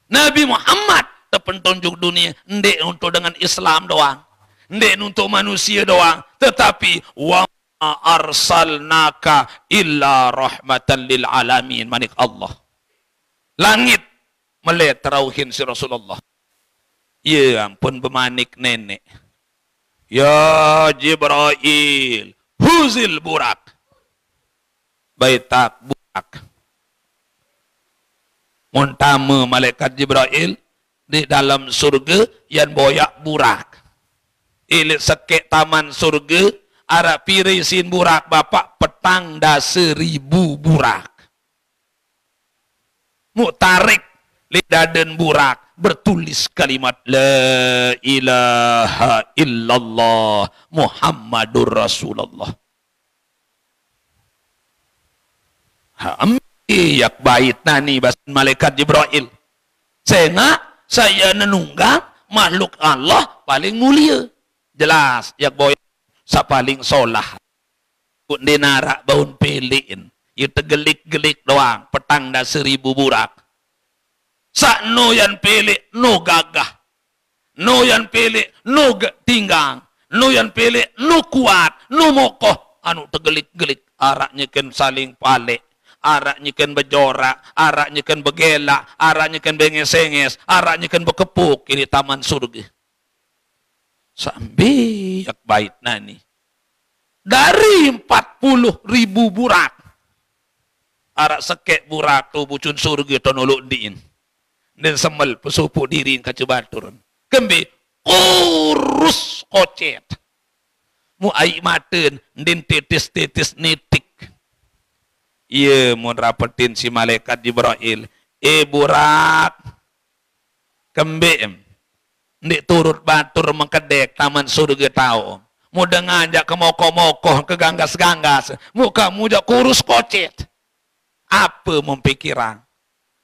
Nabi Muhammad terpentunjuk dunia ndek untuk dengan Islam doang. Ndek untuk manusia doang. Tetapi wa arsalnaka illa rahmatan lil alamin. Manik Allah. Langit melihat terauhin si Rasulullah. Ya ampun bemanik nenek. Ya Jibril. Huzil burak. baitak burak. Montama malaikat Jibril di dalam surga yang boyak burak. Ilik sekek taman surga, arah pirisin burak bapak petang dah 1000 burak. Muktarik lidaden burak bertulis kalimat La ilaha illallah Muhammadur Rasulullah. Yak bait nani bas malaikat Jibril. Saya nenunggang makhluk Allah paling mulia. Jelas yak boy sa paling solah. Pun dinara baun piliin. Ia tergelik-gelik doang, petang dah 1000 burak. Sak no yang pilih, no gagah. No yang pilih, no tinggang. No yang pilih, no kuat, no mokoh. Anu tergelik-gelik, araknya kan saling palik. Araknya kan berjorak, araknya kan bergelak, araknya kan benges-enges, araknya kan berkepuk. Ini taman surga. Sampai yak bait nani. Dari 40.000 burak. Arak sekek burak tu bucun surga tu noluk diin. Dan semel pesupuk dirin kaca batur. Kembi kurus kocet. Mu aik maten din tetis-tetis nitik. Ia mun rapetin si malaikat Jibril. Burak. Kembi ndik turut batur mengkedek taman surga tau. Mu dengan jak kemokoh-mokoh keganggas-ganggas. Mu kamu jak kurus kocet. Apa mempikiran?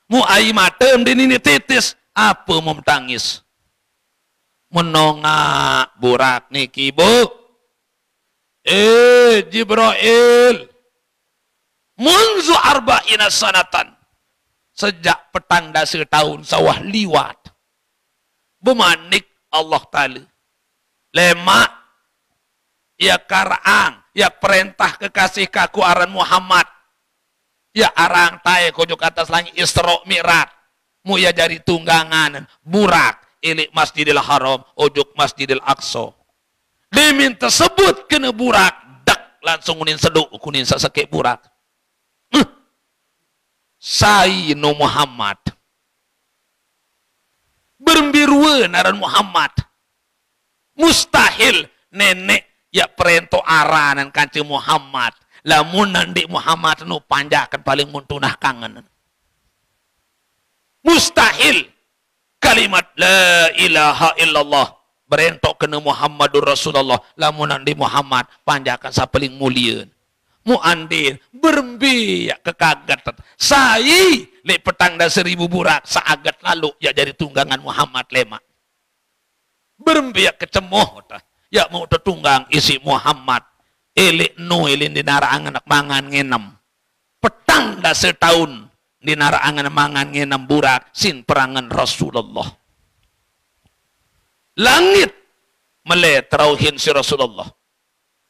Mu air mata din ini titis. Apa memtangis? Menongak burak niki bu. Jibril. Munzu arba'ina sanatan. Sejak petang dah 1 tahun sawah liwat. Bemanik Allah Ta'ala. Lemak. Ya karang. Ya perintah kekasih kaku aran Muhammad. Ya arang tae kojok atas langit Isra Mi'raj. Mu ya jari tunggangan burak ilik Masjidil Haram ojok Masjidil Aqsa. Diminta sebut kena burak dak langsung kunin seduk kunin sakit burak. Sayyidina Muhammad. Berbiruan aran Muhammad. Mustahil nenek ya perento aranan kancing Muhammad. Lamun nanti Muhammad nu panjakan paling muntunah kangen. Mustahil kalimat la ilaha illallah berentok kena Muhammadur Rasulullah. Lamun nanti Muhammad panjakan sa paling mulia. Mu andin berembiak kekagatan. Sai le petang dah 1000 burak saagat lalu ya jadi tunggangan Muhammad lemak. Berembiak kecemoh ya mau tertunggang isi Muhammad. Elik no elin dinaraan anak mangan ngenem. Petang dah 1 tahun dinaraan mangan ngenem burak sin perangan Rasulullah. Langit mele terauhin si Rasulullah.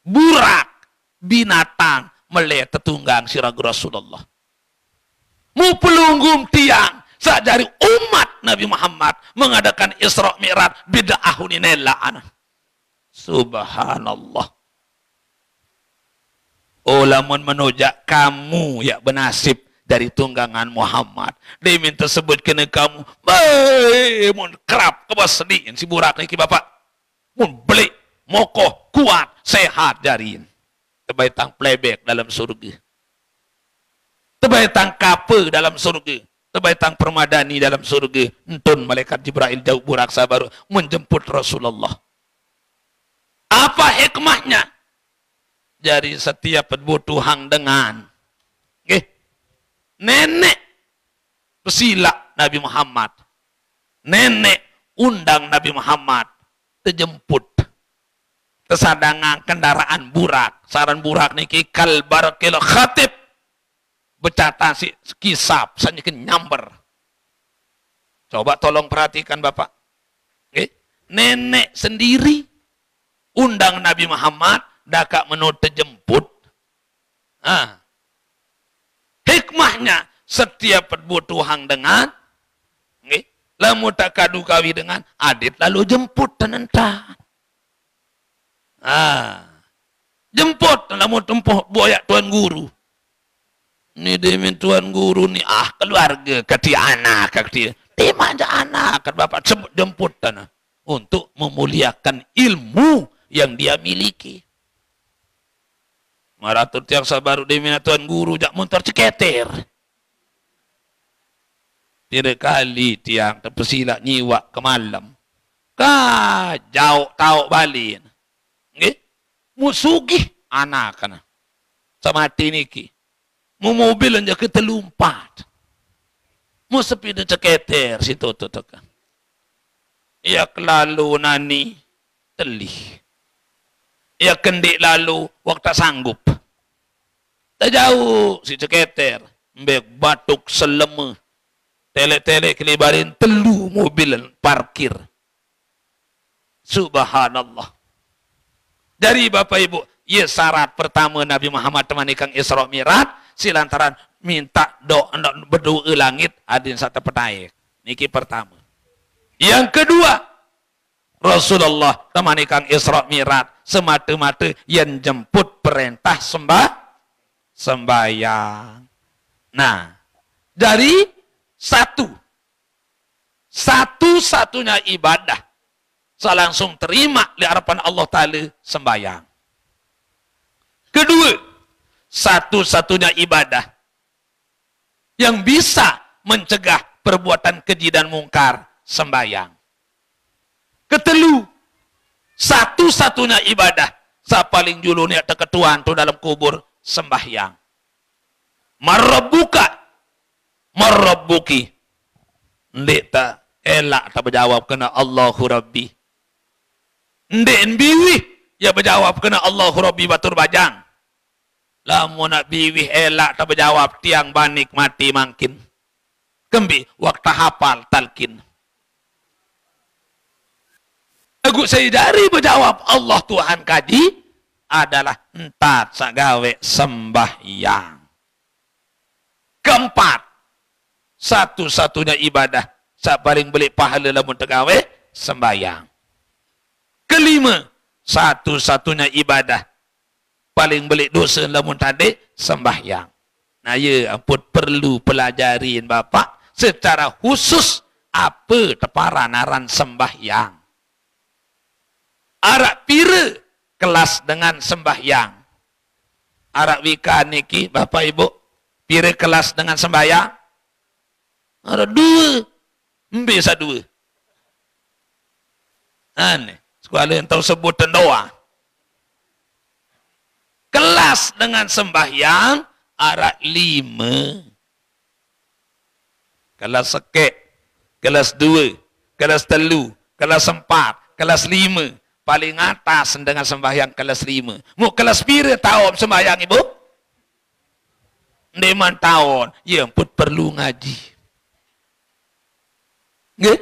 Burak binatang mele tetunggang si Rasulullah. Mu pelunggum tiang sajari umat Nabi Muhammad mengadakan Isra Mi'raj bid'ahun inellaan. Subhanallah. Lamun menujak kamu ya benasib dari tunggangan Muhammad. Dia minta sebut kena kamu. Mun kerap kebas sedih si burak ni bapak. Mun belik, mokoh, kuat, sehat jarin. Tebaitang playback dalam surga. Tebaitang kape dalam surga. Tebaitang permadani dalam surga. Entun malaikat Jibril jauh burak sabar menjemput Rasulullah. Apa hikmahnya? Jadi setiap berbutuhan dengan nenek pesila Nabi Muhammad. Nenek undang Nabi Muhammad terjemput. Tersadangan kendaraan burak. Saran burak niki kalbar kilo khatib. Bercata si kisap sanyikin nyamber. Coba tolong perhatikan Bapak. Nenek sendiri undang Nabi Muhammad dakak menurut terjemput. Hikmahnya setiap berbutuhan dengan lamu tak kadu kawi dengan adit lalu jemput tenenta. Jemput lamu tempuh boyak tuan guru. Ni demi tuan guru ni keluarga kati anak kati. Tema aja anak kan bapak sebut jemput tanah untuk memuliakan ilmu yang dia miliki. Maratur tiang sabaru demi tuan guru jak motor ceketer. Tidak kali tiang terpesilak nyiwak ke malam. Jauh tahu balik. Nggih? Musugih anak kana. Sama hati niki. Mu mobil aja kita lompat. Mu sepeda ceketer situ tu kan. Ya kelalu nani telih. Ya kendik lalu waktu sanggup. Tak jauh si ceketer. Mbek batuk selema. Tele-tele kelibarin telu mobil parkir. Subhanallah. Dari Bapak Ibu, ya syarat pertama Nabi Muhammad temanikan Isra Mi'raj silantaran minta berdoa langit adin satu petai. Niki pertama. Yang kedua, Rasulullah temanikan Isra Mi'raj semata-mata yang jemput perintah sembahyang. Nah, dari satu-satunya ibadah saya langsung terima di hadapan Allah Ta'ala sembahyang. Kedua, satu-satunya ibadah yang bisa mencegah perbuatan keji dan mungkar sembahyang. Ketelu, satu-satunya ibadah saya paling julu ni ketuan tu dalam kubur sembahyang. Marabbuki. Ndik tak elak tak berjawab kena Allahu Rabbi. Ndik biwih ya berjawab kena Allahu Rabbi batur bajang. Lamun nak biwih elak tak berjawab tiang banik mati mangkin. Kembi waktu hafal talkin. Aku saya dari berjawab Allah Tuhan kaji adalah entat sagawe sembahyang. Keempat, satu-satunya ibadah saya paling beli pahala lamun tegawe sembahyang. Kelima, satu-satunya ibadah paling beli dosa lamun tadi sembahyang. Nah ya ampun perlu pelajarin Bapak secara khusus apa teparanaran sembahyang. Arak pira kelas dengan sembahyang. Arak wika niki Bapak Ibu pira kelas dengan sembahyang. Ada dua. Bisa dua. Aneh. Sekolah yang tahu sebutan doa. Kelas dengan sembahyang arak 5. Kelas sekek. Kelas 2. Kelas 3. Kelas 4. Kelas 5. Paling atas dengan sembahyang kelas 5. Mu kelas pira tahun sembahyang ibu? Deman tahun. Ya ampun perlu ngaji. Nggih?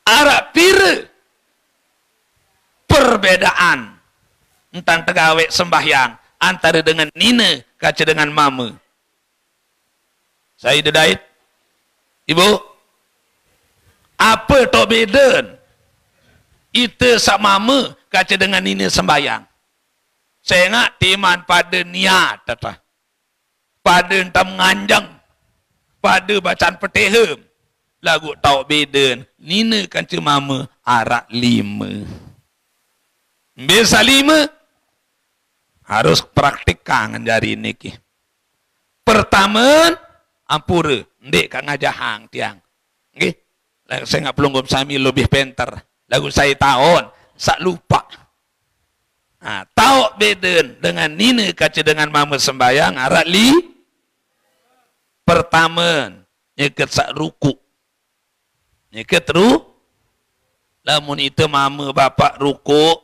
Arak pira perbedaan tentang tegawe sembahyang antara dengan nina kaca dengan mama. Saya dedait. Ibu, apa to beden? Itu sama mama kaca dengan nina sembahyang. Saya ingat timan pada niat tata. Pada entam nganjang. Pada bacaan petiham. Lagu tau beden. Nina kaca mama arak 5. Biasa 5. Harus praktikkan jari ini. Pertama, ampura. Ndik kat ngajahang tiang. Okay? Saya nggak pelunggum sami lebih penter. Lagu saya tahun. Sak lupa. Nah, tahu beden dengan nina kaca dengan mama sembahyang. Arak pertama. Nyeket sak ruku. Nyeket lamun itu mama bapak ruku.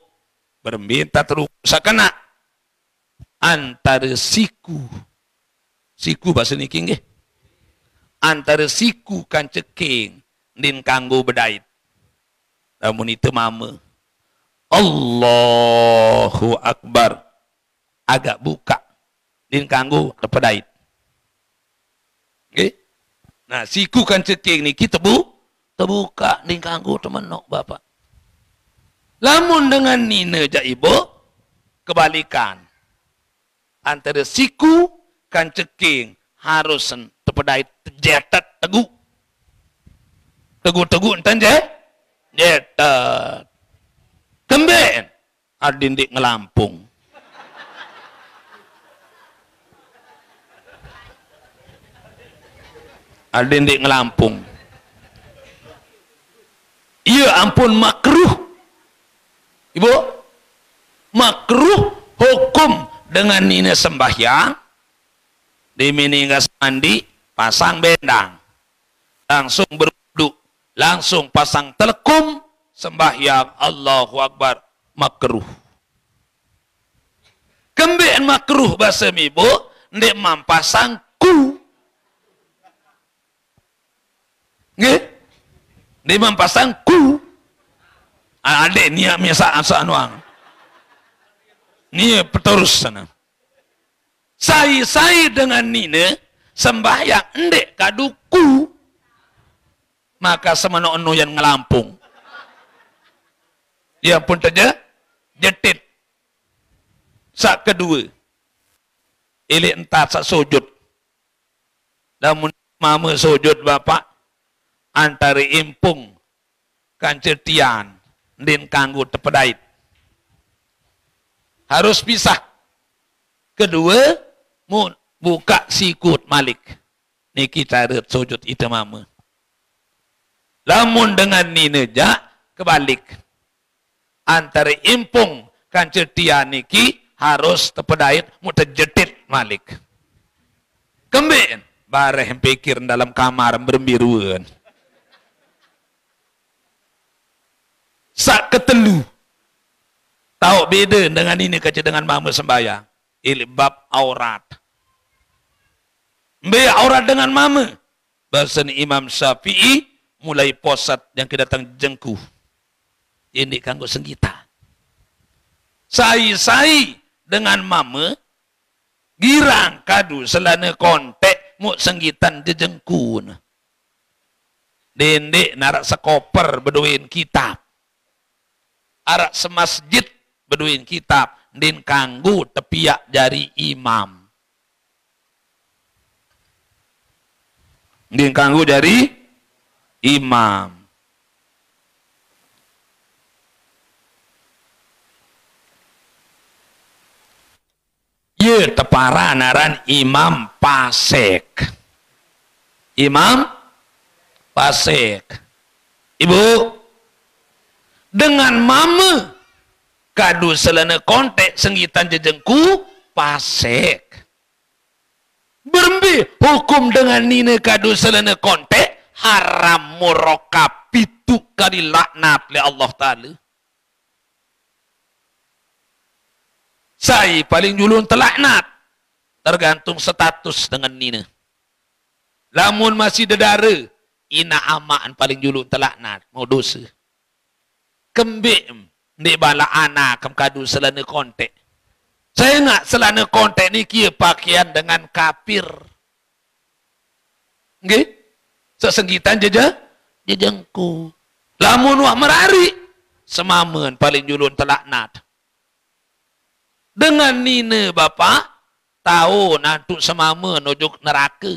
Berminta teruku sakana. Antara siku bahasa niki nggih. Antara siku kan ceking din kanggo bedait. Lamun itu mama Allahu Akbar agak buka din kanggo tepedait. Nggih. Nah, siku kan ceking niki terbuka din kanggo temenok bapak. Lamun dengan nina ja ibu kebalikan. Antara siku kan ceking harus tepedai jetat tegu enten jetat kemben adin di ngelampung iya ampun makruh ibu makruh hukum dengan ini sembahyang di miningas mandi pasang bendang langsung berwudu langsung pasang telekum sembahyang Allahu Akbar makruh kembeen makruh bahasa ibu ndek mampasang ku nggih ndek mampasang ku ade nia biasa anuang nia peterus sana sai dengan nine sembahyang ndek kaduku maka semana yang ngelampung ya pun saja jetit sak kedua ili entar sak sujud namun mama sujud bapak antara impung kancetian din kanggo tepedait harus pisah kedua buka sikut malik niki cara sujud itu mama lamun dengan nineja kebalik antara impung kancetian niki harus tepedait mutajetit malik kemben bareh pikir dalam kamar berbiruan sak ketelu tahu beda dengan ini kaca dengan mama sembahyang ilbab aurat be aurat dengan mama bahasa Imam Syafi'i mulai posat yang kedatang jengku ini kanggo senggita sai dengan mama girang kadu selana kontek mu senggitan jejengku dendek narak sekoper beduin kitab arak semasjid beduin kitab din kanggu tepiak jari imam din kanggu jari imam ye tepara naran imam pasek ibu dengan mama kadu selana kontek senggitan jejengku pasek berembi hukum dengan nina kadu selana kontek haram murokab pitu kali laknat oleh Allah Ta'ala saya paling julun telaknat tergantung status dengan nina lamun masih dedara ina amaan paling julun telaknat mau dosa kembik di bala anak kadu selana kontek saya nak selana kontek ni kia pakaian dengan kafir nggih sesenggitan jejengku lamun wah merari semamen paling julun telaknat dengan nina bapak tahu nantuk semamen ojuk neraka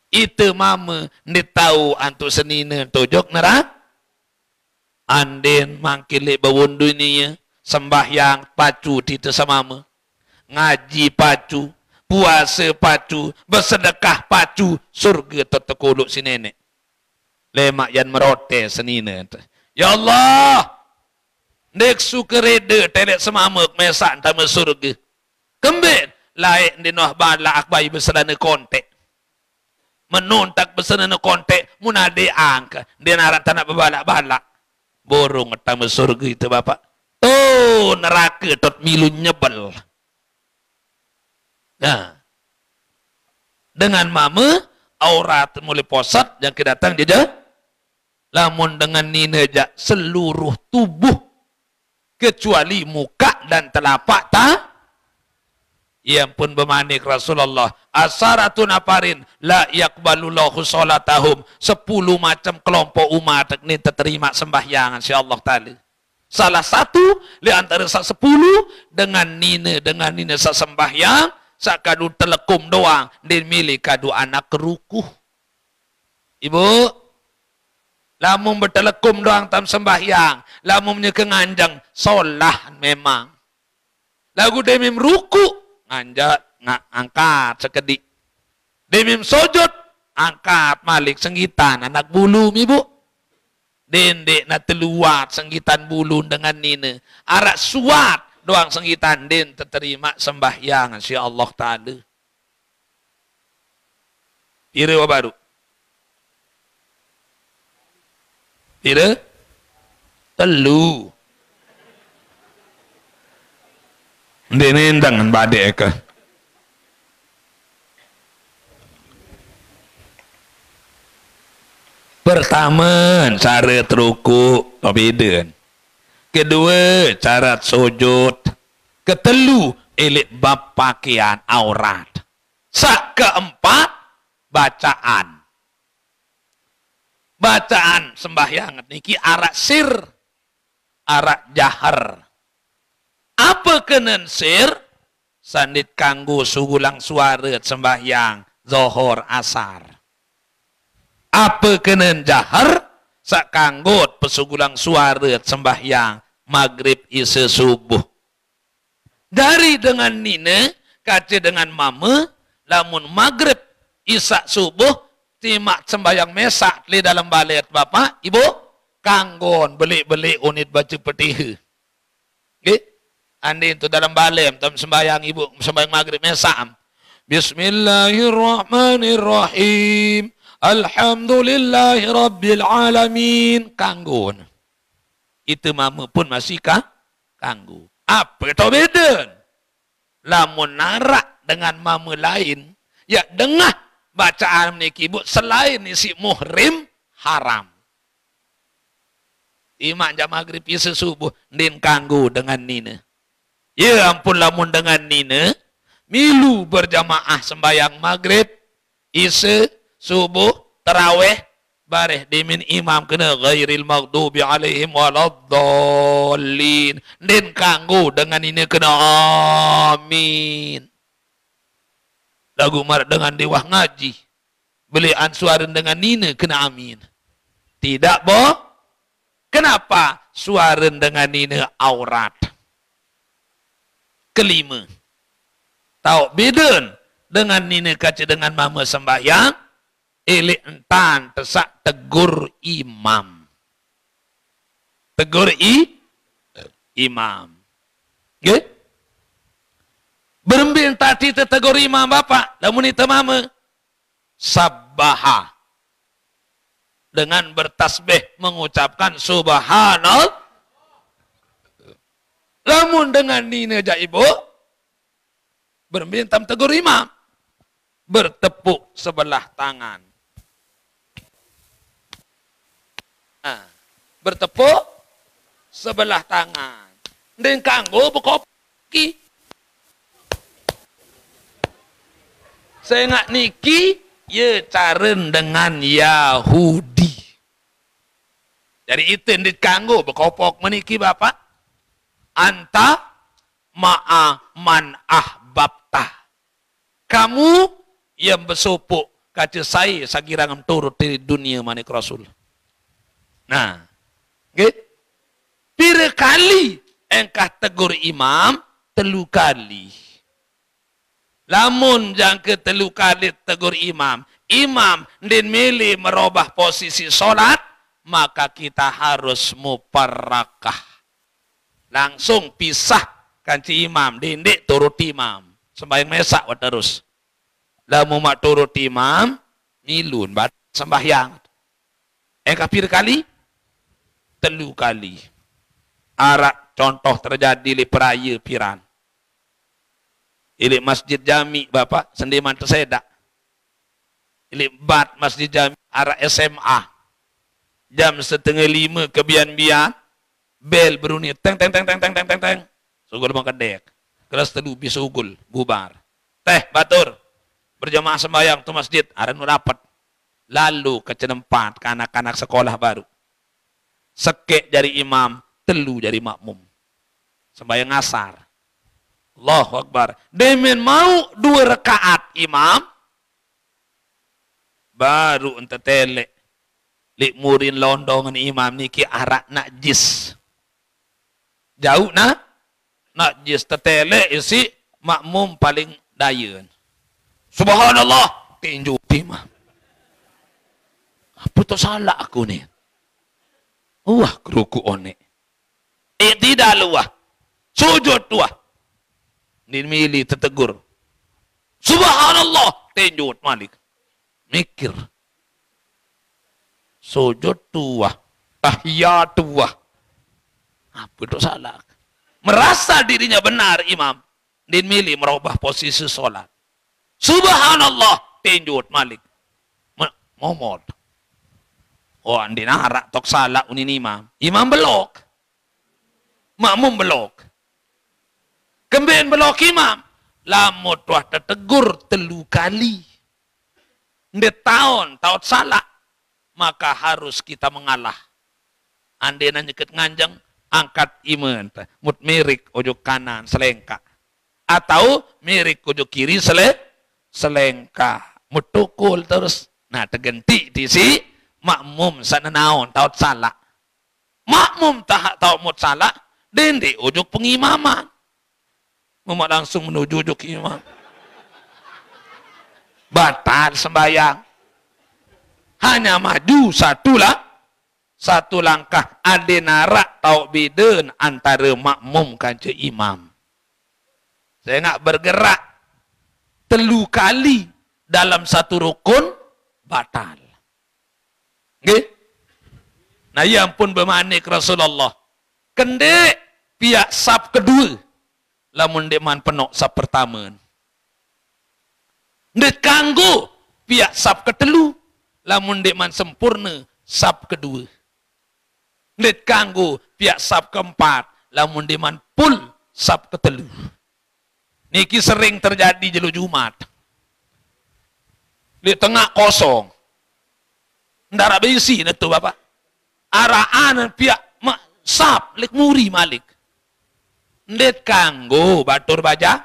itu mama ni tahu antuk senina tojok neraka anden mangkile bawon dunia sembahyang pacu tita samama ngaji pacu puasa pacu bersedekah pacu surga tetekuluk si nenek lemak yang merote senina ya Allah nek sukerede telek semama mesak tama surga kembet laik di noh bala akbai berselana kontek menuntak berselana kontek munade angka dia narat tanak berbalak-balak borong tamu surga itu bapak tuh neraka tot milu nyebel nah dengan mama aurat mulai posat yang kedatang dia lamun dengan nina seluruh tubuh kecuali muka dan telapak ia pun bermanik Rasulullah asaratun aparin la yakbalullahu sholatahum 10 macam kelompok umat ini terima sembahyangan insyaallah ta'ala salah satu di antara 10 dengan nina sa sembahyang sakadu telekum doang, din milih kadu anak kerukuh. Ibu, lamun bertelekum doang tam sembahyang, lamunnya kenganjang, solah memang. Lagu demim ruku, nganjat, angkat sekedik. Demim sujud, angkat malik senggitan, anak bulu ibu. Dendek na teluat senggitan bulu dengan nina. Arak suat doang senggitan den terterima sembahyang si Allah Ta'ala. Pira baru? Pira? Telu. Denendangan badai ke? Pertama, cara teruku, beda. Kedua, cara sujud. Ketelu, elit bab pakaian aurat. Keempat, bacaan. Bacaan sembahyang niki arak sir, arak jahar. Apa kenen sir? Sandit kanggo sugulang suara sembahyang zohor asar. Apa kenen jahar? Sak kanggot pesugulang suara sembahyang maghrib isya subuh. Dari dengan nina, kaca dengan mama, lamun maghrib isya subuh, timak sembahyang mesak di dalam balik bapak, ibu, kanggon beli-beli unit baju putih. Okay? Andi itu dalam balik, sembahyang ibu, sembahyang maghrib mesak. Bismillahirrahmanirrahim. Alhamdulillahi Rabbil Alamin. Kanggun. Itu mama pun masih kanggu. Apa itu beda? Lamun narak dengan mama lain, ya dengah bacaan niki ibu selain isi muhrim haram. Imak jam maghrib isya subuh din kanggu dengan nina. Ya ampun lamun dengan nina, milu berjamaah sembahyang maghrib, isya subuh, tarawih, bareh dimin imam kena ghairil maghdubi alaihim waladdallin. Den kanggo dengan ini kena amin. Lagu mar dengan dewah ngaji. Belian suara dengan nina kena amin. Tidak boh? Kenapa? Suara dengan nina aurat. Kelima. Tahu beda dengan nina kaca dengan mama sembahyang. Ili entan tesak tegur imam. Tegur imam. Okay? Berembin tadi tegur imam bapak. Lamun itu mama. Sabbaha. Dengan bertasbih mengucapkan subhanallah. Lamun dengan nina ja ibu. Berembin tam tegur imam. Bertepuk sebelah tangan. Bertepuk sebelah tangan. Dan kanggo bekopi. Saya nak niki, ya caren dengan Yahudi. Jadi itu yang dikanggo bekopok meniki bapak. Anta ma'a man ahbabta. Kamu yang bersupuk kaca saya sagirangam turut di dunia manik Rasul. Nah, okay? Pira kali engkah tegur imam? 3 kali. Lamun jangka 3 kali tegur imam, imam din milih merubah posisi solat, maka kita harus muparakah. Langsung pisah kanci imam, dindik turut imam. Sembahyang mesak terus. Lamun mak turut imam, milun bat sembahyang. Engkah pira kali? 3 kali. Arak contoh terjadi di peraya piran. Ili masjid jami bapak sendiman tersedak. Ili bat masjid jami arak SMA. Jam 4:30 kebian-bian. Bel berunyi teng teng teng teng teng teng teng teng. Sugul mengkedek. Kelas telu bisugul bubar. Teh batur. Berjamaah sembahyang tu masjid. Aran rapat. Lalu ke cenempat ke anak-anak sekolah baru. Sekek dari imam, telu dari makmum. Sembahyang asar. Allahu Akbar. Demen mau 2 rakaat imam, baru ente telek. Lik murin londongan imam niki arak najis. Jauh najis tetele isi makmum paling dayan. Subhanallah, tinju imam. Apa tu salah aku ni? Wah, keruku one. Tidak luah. Sujud tuah. Dimilih tertegur. Subhanallah, tinju malik. Mikir. Sujud tuah. Tahiyat tuah. Apa itu salah? Merasa dirinya benar imam. Din milih merubah posisi solat. Subhanallah. Tinjut malik. Momot. Oh, andin harak tok salah unin imam. Imam belok. Makmum belok. Kembali belok imam. Lamut tuah tertegur 3 kali. Nde tahun salah. Maka harus kita mengalah. Ande nanyeket nganjang, angkat iman. Mut mirik ojo kanan selengka. Atau mirik ojo kiri selengka. Mut tukul terus. Nah terganti di si makmum sana naon taut salah. Makmum tak tahu mut salah. Dende ojo pengimaman. Mumat langsung menuju ojo imam. Batal sembahyang. Hanya maju satu langkah. Ada narak tau beden antara makmum kanca imam. Saya nak bergerak 3 kali dalam satu rukun batal. Okay? Nah yang pun bermanik Rasulullah. Kendek pihak sab kedua. Lamun deman penok sab pertama. Ndek kanggo pihak sab ketelu. Lamun deman sempurna sab kedua. Ndek kanggo pihak sab keempat. Lamun deman pul sab ketelu. Niki sering terjadi jelu Jumat. Di tengah kosong. Ndara besi itu bapak. Araan pihak sab lek muri malik. Ndek kanggo batur baja.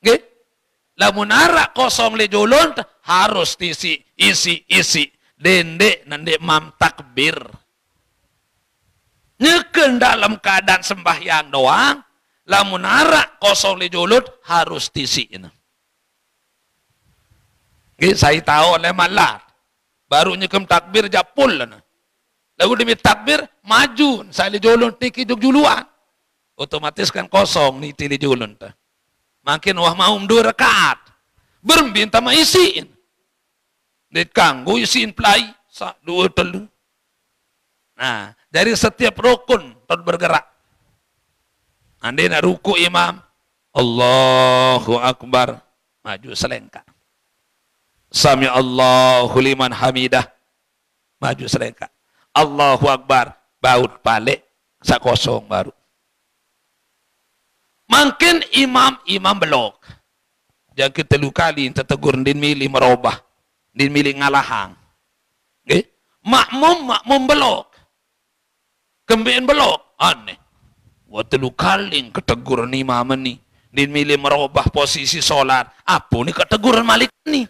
Nggih. Lamun arak kosong le jolon harus isi dendek nandek mam takbir. Nyeken dalam keadaan sembahyang doang. Lamun arak kosong le jolon harus tisi. Saya tahu oleh malat. Baru nyekem takbir japul. Lalu demi takbir maju. Saya le jolon tiki juluan. Otomatis kan kosong nih tili jolon. Makin wah mau 2 rakaat. Berbinta ma isiin. Dit kanggo isiin play. 2 3. Nah, dari setiap rukun tot bergerak. Ande nak ruku imam. Allahu Akbar. Maju selengka. Sami Allahu liman hamidah. Maju selengka. Allahu Akbar. Baut balik. Sakosong baru. Makin imam belok. Jangan 3 kali tertegur din milih merubah. Din milih ngalahang. Okay? Makmum belok. Kembali belok. Aneh. Wah 3 kali keteguran imam ni. Din milih merubah posisi solat. Apa ni keteguran malik ni?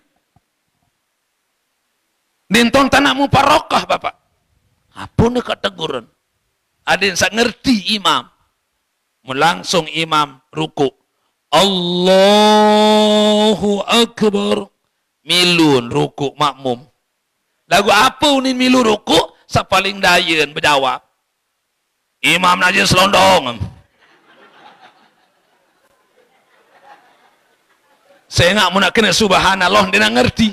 Din ton tanakmu parokah bapak. Apa ni keteguran? Ada yang saya ngerti imam. Langsung imam ruku. Allahu Akbar. Milun ruku makmum. Lagu apa unin milu ruku? Sapaling dayen berjawab. Imam najis selondong. Saya nak nak kena subhanallah. Dia nak ngerti.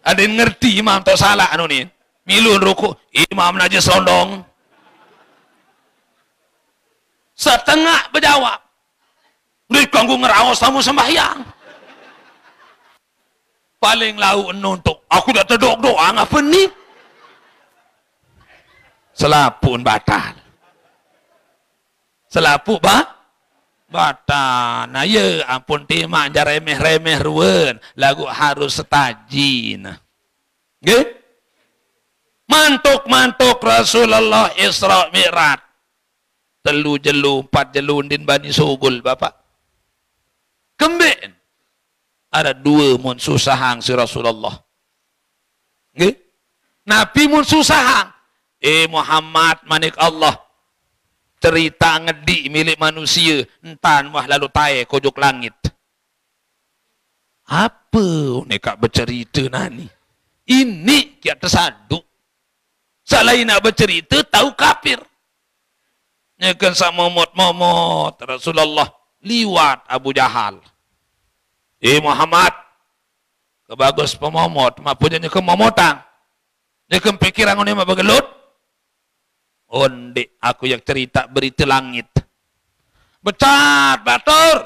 Ada yang ngerti imam tak salah anu ni. Milun ruku. Imam najis selondong. Setengah berjawab. Duit kanggo ngerawas tamu sembahyang. Paling lau nuntuk. Aku dah terdok doang apa ni? Selapun batal. Selapu batal. Nah ya ampun timak remeh-remeh ruwen. Lagu harus setajin. Nggih? Mantuk-mantuk Rasulullah Isra Mi'raj. 3 jelu, 4 jelu din bani sugul bapak. Kembali ada dua mun susahang si Rasulullah. Nggih? Nabi mun susahang. Muhammad manik Allah. Cerita ngedi milik manusia. Entan wah lalu tae kojok langit. Apa nekak bercerita nani? Ini kiat tersaduk. Selain nak bercerita tahu kafir. Nyekan sa momot Rasulullah liwat Abu Jahal. Muhammad, kebagus pemomot, mapunya nyekan momotang. Nyekan pikiran ini mah bagelut. Onde aku yang cerita berita langit. Becat batur.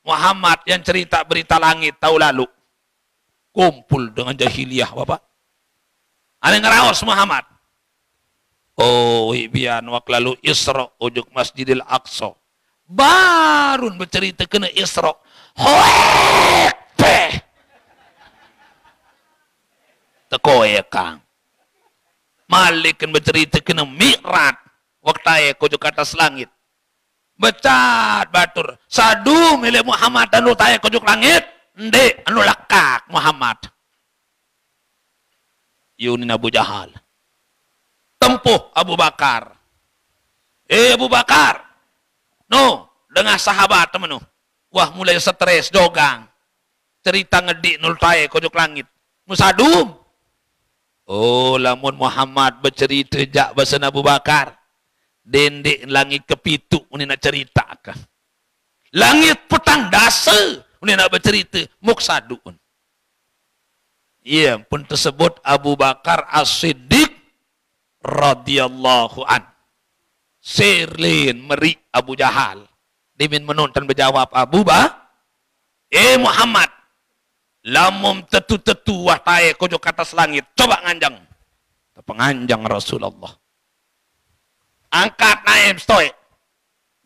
Muhammad yang cerita berita langit tahu lalu. Kumpul dengan jahiliyah bapak. Ada ngeraos Muhammad. Oh, bian wak lalu Isra ujuk Masjidil Aqsa. Baru bercerita kena Isra. Hoek peh. Tekoe kang. Malik kan bercerita kena Mi'raj. Waktu ujuk atas langit. Becat batur. Sadu milik Muhammad anu taya ujuk langit. Ndek anu lekak Muhammad. Yunin Abu Jahal. Tempuh Abu Bakar. Abu Bakar. No, dengan sahabat temen. Wah mulai stres dogang. Cerita ngedik nul tae kojok langit. Musadum. Oh lamun Muhammad bercerita jak bahasa Abu Bakar. Dendek langit kepitu ini nak cerita kan. Langit petang dasa ini nak bercerita muksadun. Ia pun tersebut Abu Bakar As-Siddiq radhiyallahu an. Sirlin meri Abu Jahal. Dimin menonton berjawab Abu Muhammad. Lamum tetu-tetu wah tae kojok atas langit. Coba nganjang. Penganjang Rasulullah. Angkat naik stoik.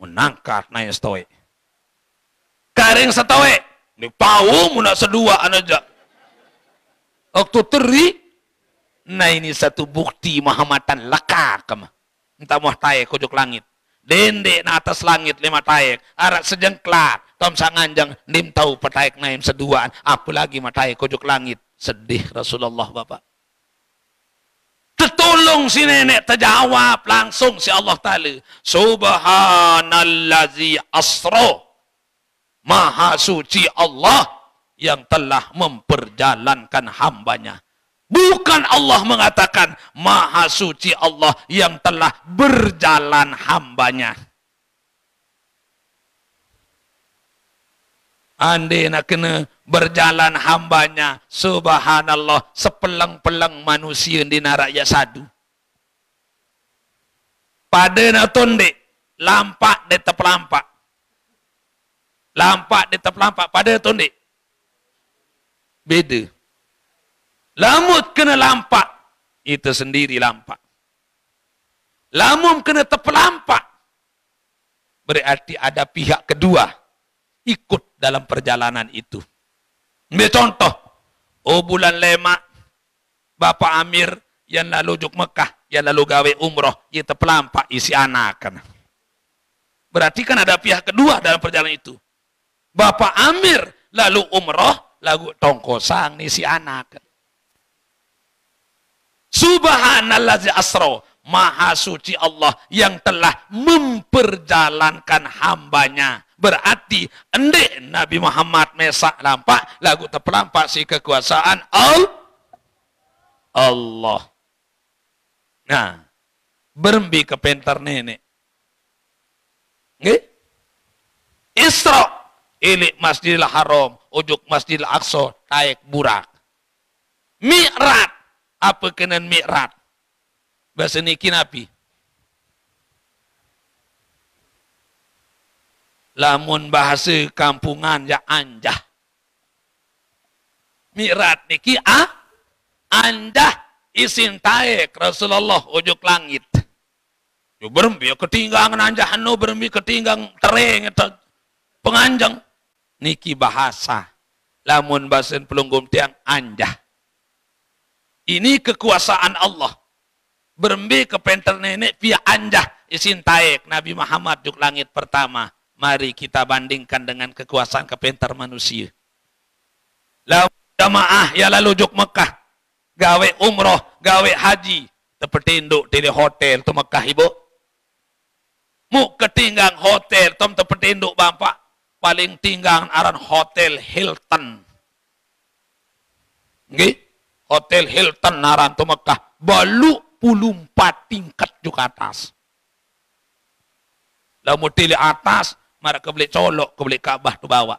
Menangkat naik stoik. Karing stoik. Ni pau munak sedua anaja. Waktu teri. Nah ini satu bukti Muhammadan lekak. Entah mau tae kojok langit. Dendek na atas langit 5 taek. Arak sejengklat. Tom sanganjang. Nim tahu petaek naim seduaan. Apalagi mataek kojok langit. Sedih Rasulullah Bapak. Tertolong si nenek. Terjawab langsung si Allah Ta'ala. Subhanallazi asro. Maha suci Allah. Yang telah memperjalankan hambanya. Bukan Allah mengatakan maha suci Allah yang telah berjalan hambanya. Andai nak kena berjalan hambanya, subhanallah, sepelang-pelang manusia di naraya sadu. Pada nak tondek, lampak di tepelampak. Lampak di tepelampak, pada tondek. Beda. Lamut kena lampak, itu sendiri lampak. Lamun kena terpelampak, berarti ada pihak kedua ikut dalam perjalanan itu. Ambil contoh, bulan lemak, Bapak Amir yang lalu juk Mekah, yang lalu gawe umroh, ia terpelampak isi anak kan. Berarti kan ada pihak kedua dalam perjalanan itu. Bapak Amir lalu umroh, lalu tongkosang isi anak kan. Subhanallazi asra, maha suci Allah yang telah memperjalankan hambanya. Berarti endek Nabi Muhammad mesak lampak, lagu terpelampak si kekuasaan Allah. Nah, berembi ke pentar nenek. Nggih? Isra ilik Masjidil Haram, ujuk Masjidil Aqsa, taik burak. Mi'raj, apa kenan Mi'raj? Bahasa niki Nabi. Lamun bahasa kampungan ya anjah. Mi'raj niki anjah isin taek Rasulullah ujuk langit. Yo berembi ketinggang anjah anu berembi ketinggang tereng eta penganjang niki bahasa. Lamun bahasa pelunggum tiang anjah. Ini kekuasaan Allah. Berembi ke penter nenek via anjah isin taek Nabi Muhammad juk langit pertama. Mari kita bandingkan dengan kekuasaan kepintar manusia. Lalu jamaah ya lalu juk Mekah, gawe umroh, gawe haji, tepetinduk di hotel tu Mekah ibu. Mu ketinggang hotel tom tepetinduk bapak, paling tinggang aran Hotel Hilton. Nggih, Hotel Hilton aran tu Mekah, balu 4 tingkat juga atas. Lalu di atas, mara ke beli colok, ke beli Ka'bah tu bawa.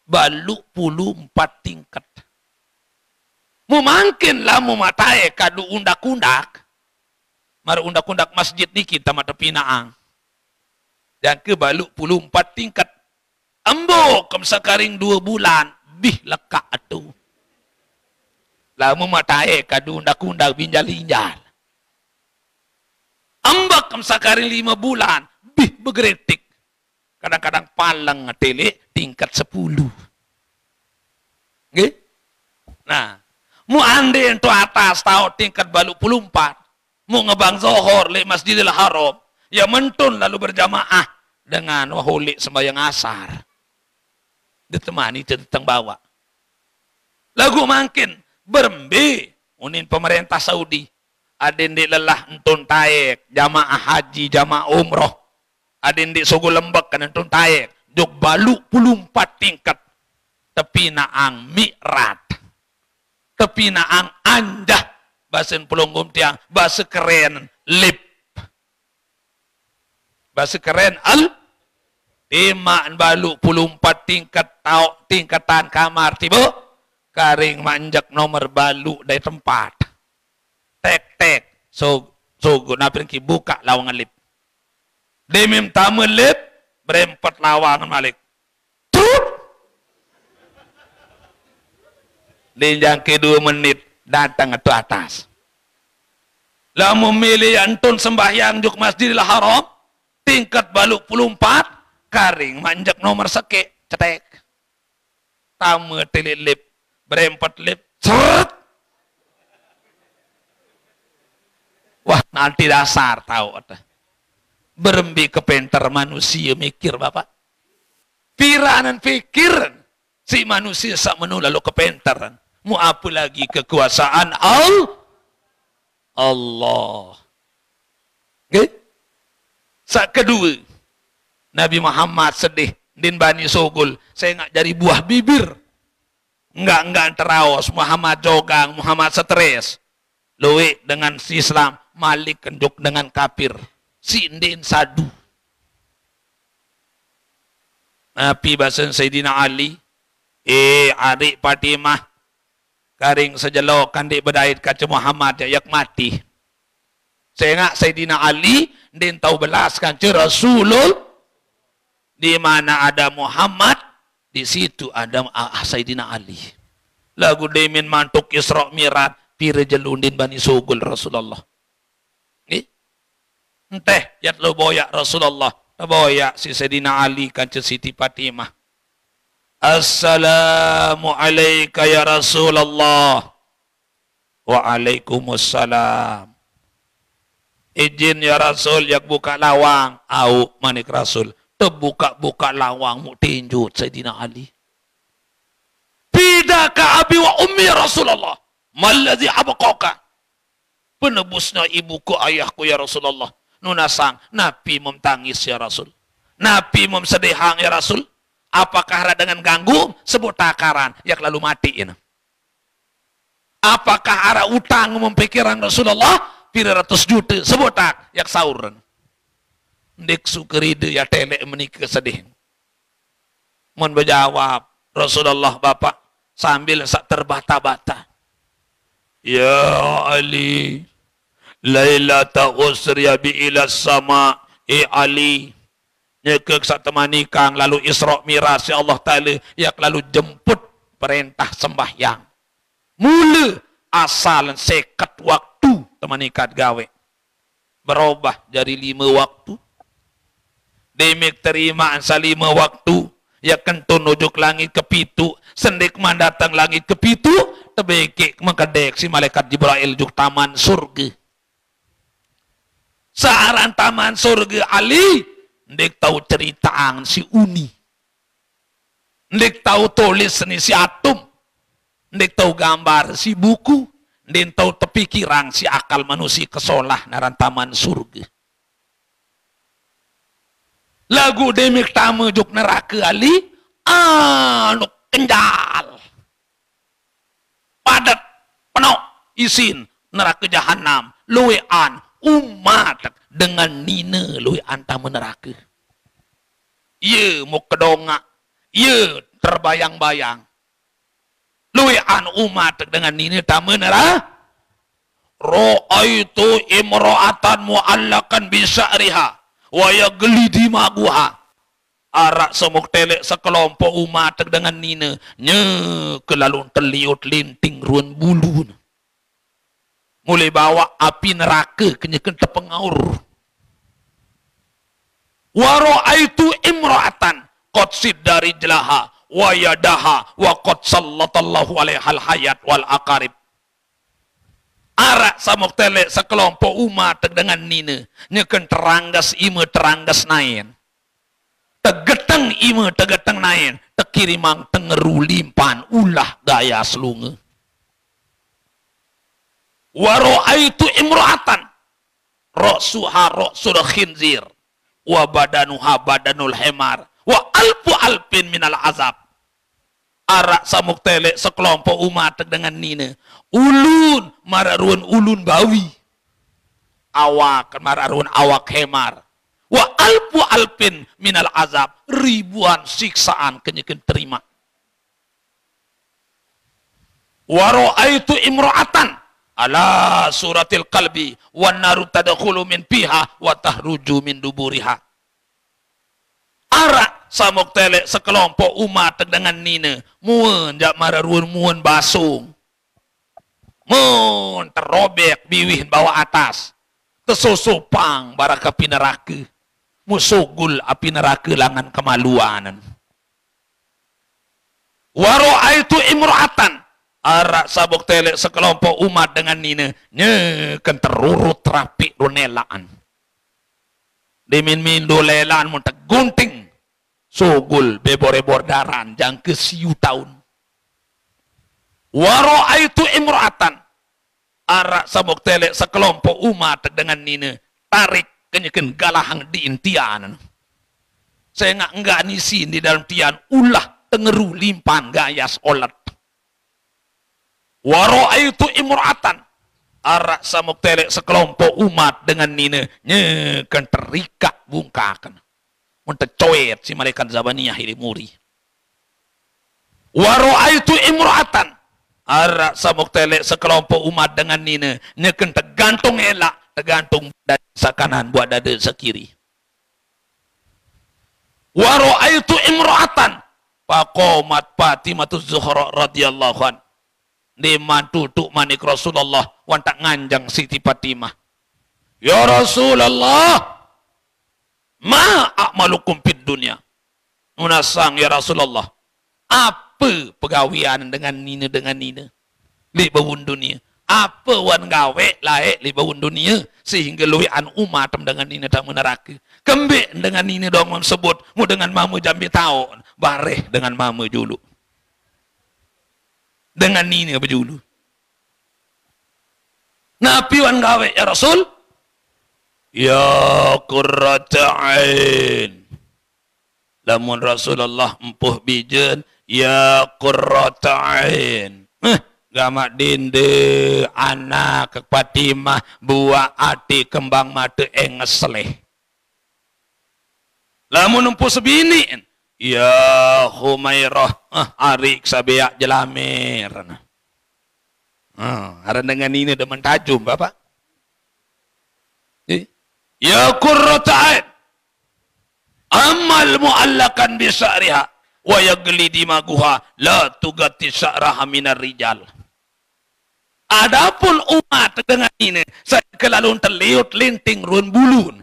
Balu 4 tingkat. Mu mungkin lah mu matai kadu undak-undak. Mara undak-undak masjid ni kita mata pinaang. Dan ke balu 4 tingkat. Ambo kem sakaring 2 bulan, bih lekak tu. Lah mu matai kadu undak-undak binjal-injal. Ambak kem sakaring 5 bulan, bih begretik. Kadang-kadang palang ngetele tingkat 10. Nggih? Nah, mu ande ento atas tahu tingkat balu 4. Mu ngebang Zohor le Masjidil Haram, ya mentun lalu berjamaah dengan wahuli sembahyang asar. Ditemani tentang bawa. Lagu makin berembe unin pemerintah Saudi. Adin di lelah entun taek jamaah haji, jamaah umroh. Adin di sugu lembek kan entun taek. Jok balu 4 tingkat. Tepi naang mi'rat. Tepi naang anjah. Bahasan pelunggum tiang. Bahasa keren lip. Bahasa keren Timaan balu 4 tingkat tau tingkatan kamar tiba. Karing manjak nomor balu dari tempat. Tek-tek. So napin ki buka lawangan lip. Demim tamu lip. Berempat lawangan malik. Linjang ke 2 menit datang ke atas. Lah memilih antun sembahyang juk Masjidil Haram tingkat balu 4 karing manjak nomor seke cetek. Tamu telit lip berempat lip. Seret. Wah nanti dasar tahu ada. Berembi kepenter manusia mikir bapak. Piranan pikiran si manusia sak menu lalu kepentaran. Mu apa lagi kekuasaan Allah. Okay? Sak kedua, Nabi Muhammad sedih din Bani Sogul. Saya nggak jadi buah bibir. Enggak terawas. Muhammad jogang, Muhammad stres. Loe dengan si Islam, Malik kenduk dengan kafir. Si indin sadu. Nabi bahasan Sayyidina Ali. Adik Fatimah. Karing sejelok kandik berdait kaca Muhammad yak mati. Saya ingat Sayyidina Ali din tahu belas kaca Rasulul di mana ada Muhammad di situ ada Sayyidina Ali. Lagu demin mantuk Isra Mi'raj pire jelundin Bani Sugul Rasulullah. Nggih. Enteh yat lo boyak Rasulullah, boyak si Sayyidina Ali kaca Siti Fatimah. Assalamu alayka ya Rasulullah. Waalaikumsalam. Izin ya Rasul yak buka lawang. Au manik Rasul. Terbuka-buka lawang mu tinjut Sayyidina Ali. Bidaka abi wa ummi ya Rasulullah. Maladzi abqaka. Penebusnya ibuku ayahku ya Rasulullah. Nunasang Nabi memtangis ya Rasul. Nabi memsedihang ya Rasul. Apakah ada dengan ganggu? Sebut takaran. Yak lalu matiin. Apakah ada utang mempikiran Rasulullah? Pira ratus juta. Sebut tak. Yak sauran. Dek sukeride ya telek menikah sedih. Mohon berjawab. Rasulullah Bapak. Sambil sak terbata-bata. Ya Ali. Lailata usriya bi ila sama. Ali. Nyekek sak temani kang lalu Isra Mi'raj ya Allah Ta'ala yak lalu jemput perintah sembahyang. Mula asal sekat waktu temani kat gawe. Berubah jadi 5 waktu. Demik terima ansa 5 waktu. Ya kentun ujuk langit ke pitu. Sendik mandatang langit ke pitu. Tebekik mengkedek si malaikat Jibril juk taman surga. Saaran taman surga Ali. ndek tahu ceritaan si Uni, ndek tahu tulis ni si Atum, ndek tahu gambar si buku, ndek tahu tepikirang si akal manusia kesolah naran taman surga. Lagu demik tamu juk neraka ali, anu kenjal, padat, penuh, isin neraka jahanam, luwean umat dengan nina luwean tamu neraka. Ye mau kedongak, ye terbayang-bayang, luwean umat dengan nina tamu neraka. Ra'aitu imra'atan mu'allakan bisya'riha wa yaglidi maguha. Arak semuk telek sekelompok umat dengan nina nye kelalun teliut linting ruan bulu. Mulai bawa api neraka kenyakan terpengaur. Wa ra'aitu imra'atan qad siddari jelaha wa yadaha wa qad sallatallahu alaihal hayat wal aqarib. Arak samuk telek sekelompok umat dengan nina nyekan teranggas ima teranggas nain. Tegeteng ima tegeteng nain. Tekirimang tengeru limpan ulah gaya selunga. Waro'aitu imro'atan ra'suha ra'sul khinzir wa badanuha badanul hemar wa alfu alpin minal azab. Arak samuk telek sekelompok umat dengan nina ulun mararun ulun bawi, awak mararun awak hemar, wa alfu alpin minal azab, ribuan siksaan kenyakan terima. Wa ra'aitu imra'atan ala suratil qalbi wan naru tadkhulu min fiha wa tahruju min duburiha. Arak samuk telek sekelompok umat dengan nina muan jak mararun muan basung, mun terobek biwih bawah atas, tersusupang barak api neraka, musugul api neraka langan kemaluan. Wa ra'aitu imra'atan arak sabuk telek sekelompok umat dengan nina nyekan terurut rapi runelaan. Dimin-min dolelan mun tegunting sugul bebor-ebor daran jang ke siu tahun. Wa ra'aitu imra'atan arak sabuk telek sekelompok umat dengan nina tarik kenyakan galahang di intian. Saya enggak nisin di dalam tian ulah tengeru limpan gayas olat. Wa ra'aitu imra'atan arak sabuk telek sekelompok umat dengan nina nyekan terikat bungkakan. Untuk coet si malaikat zabaniyah ini muri. Wa ra'aitu imra'atan arak sabuk telek sekelompok umat dengan nina nyekan tergantung elak, tergantung dada sakanan buat dada sekiri. Wa ra'aitu imra'atan faqamat Fatimatu Zuhra radhiyallahu an di mantu tuk manik Rasulullah wantak nganjang Siti Fatimah. Ya Rasulullah, ma a'malukum fid dunya. Munasang ya Rasulullah, apa pegawian dengan nina li bawun dunia? Apa wan gawe laek li bawun dunia sehingga luian umat dengan nina tak neraka. Kembik dengan nina dong sebut mu dengan mamu jambi tahun bareh dengan mamu dulu. Dengan nina berjulu. Nabi wan gawe ya Rasul? Ya qurrata ain. Lamun Rasulullah empuh bijen, ya qurrata ain. Gamak dinde anak ke Fatimah buah ati kembang mata engesleh. Lamun empuh sebini, ya Humairah, arik sabiak jelamir. Ada dengan ini demen tajum, Bapak. Ya qurrata ain. Amal mu'allakan bisa'riha wa yaglidi maguha la tugati sa'raha minar rijal. Adapun umat dengan ini saya kelalun terliut linting ruan bulun.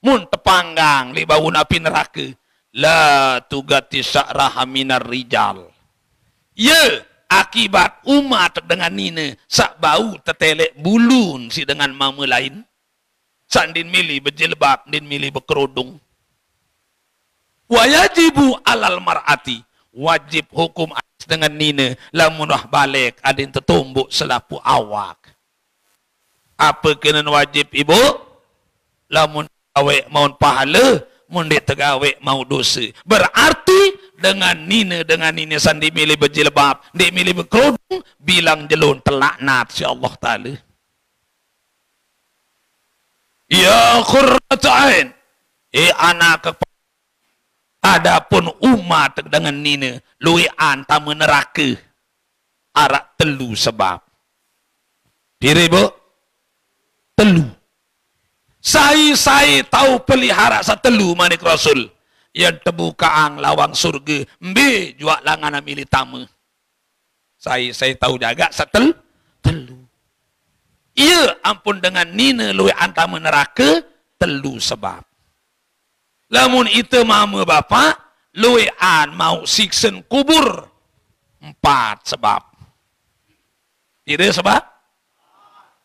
Mun tepanggang li bawun api neraka la tugati sa'raha minar rijal. Ya akibat umat dengan ini sak bau tetelek bulun si dengan mama lain. Sandin milih berjilbab, din milih berkerudung. Wa yajibu alal mar'ati, wajib hukum atas dengan nina lamun dah balik adin tertumbuk selapu awak. Apa kena wajib ibu? Lamun awek mau pahala, mun dia tegawek mau dosa. Berarti dengan nina sandi milih berjilbab, dia milih berkerudung, bilang jelun terlaknat si Allah Ta'ala. Ya khurratain, anak adapun umat dengan nina luian tamu neraka arak telu sebab. Diri bu telu. Saya tahu pelihara satelu manik Rasul yang terbukaan lawang surga mbe jual langan milih tamu. Saya tahu jaga telu. Ia ampun dengan nina luwe antama neraka telu sebab. Lamun itu mama bapa luwe an mau siksen kubur 4 sebab. Tidak sebab?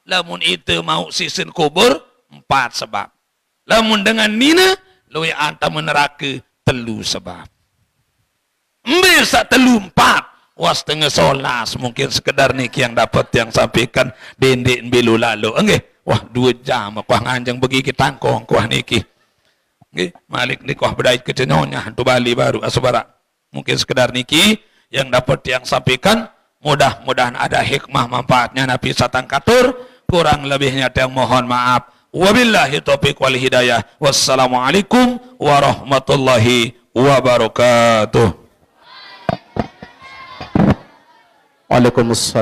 Lamun itu mau siksen kubur 4 sebab. Lamun dengan nina luwe antama neraka telu sebab. Mbe sak telu 4. Was tengah solas mungkin sekedar niki yang dapat yang sampaikan dendek bilu lalu. Enggih, wah 2 jam kuah nganjang begi kita tangkong kuah niki. Enggih, malik ni kuah bedai kecenyonya tu Bali baru asubara. Mungkin sekedar niki yang dapat yang sampaikan, mudah-mudahan ada hikmah manfaatnya Nabi satang katur, kurang lebihnya yang mohon maaf. Wabillahi taufiq wal hidayah. Wassalamualaikum warahmatullahi wabarakatuh. Waalaikumsalam.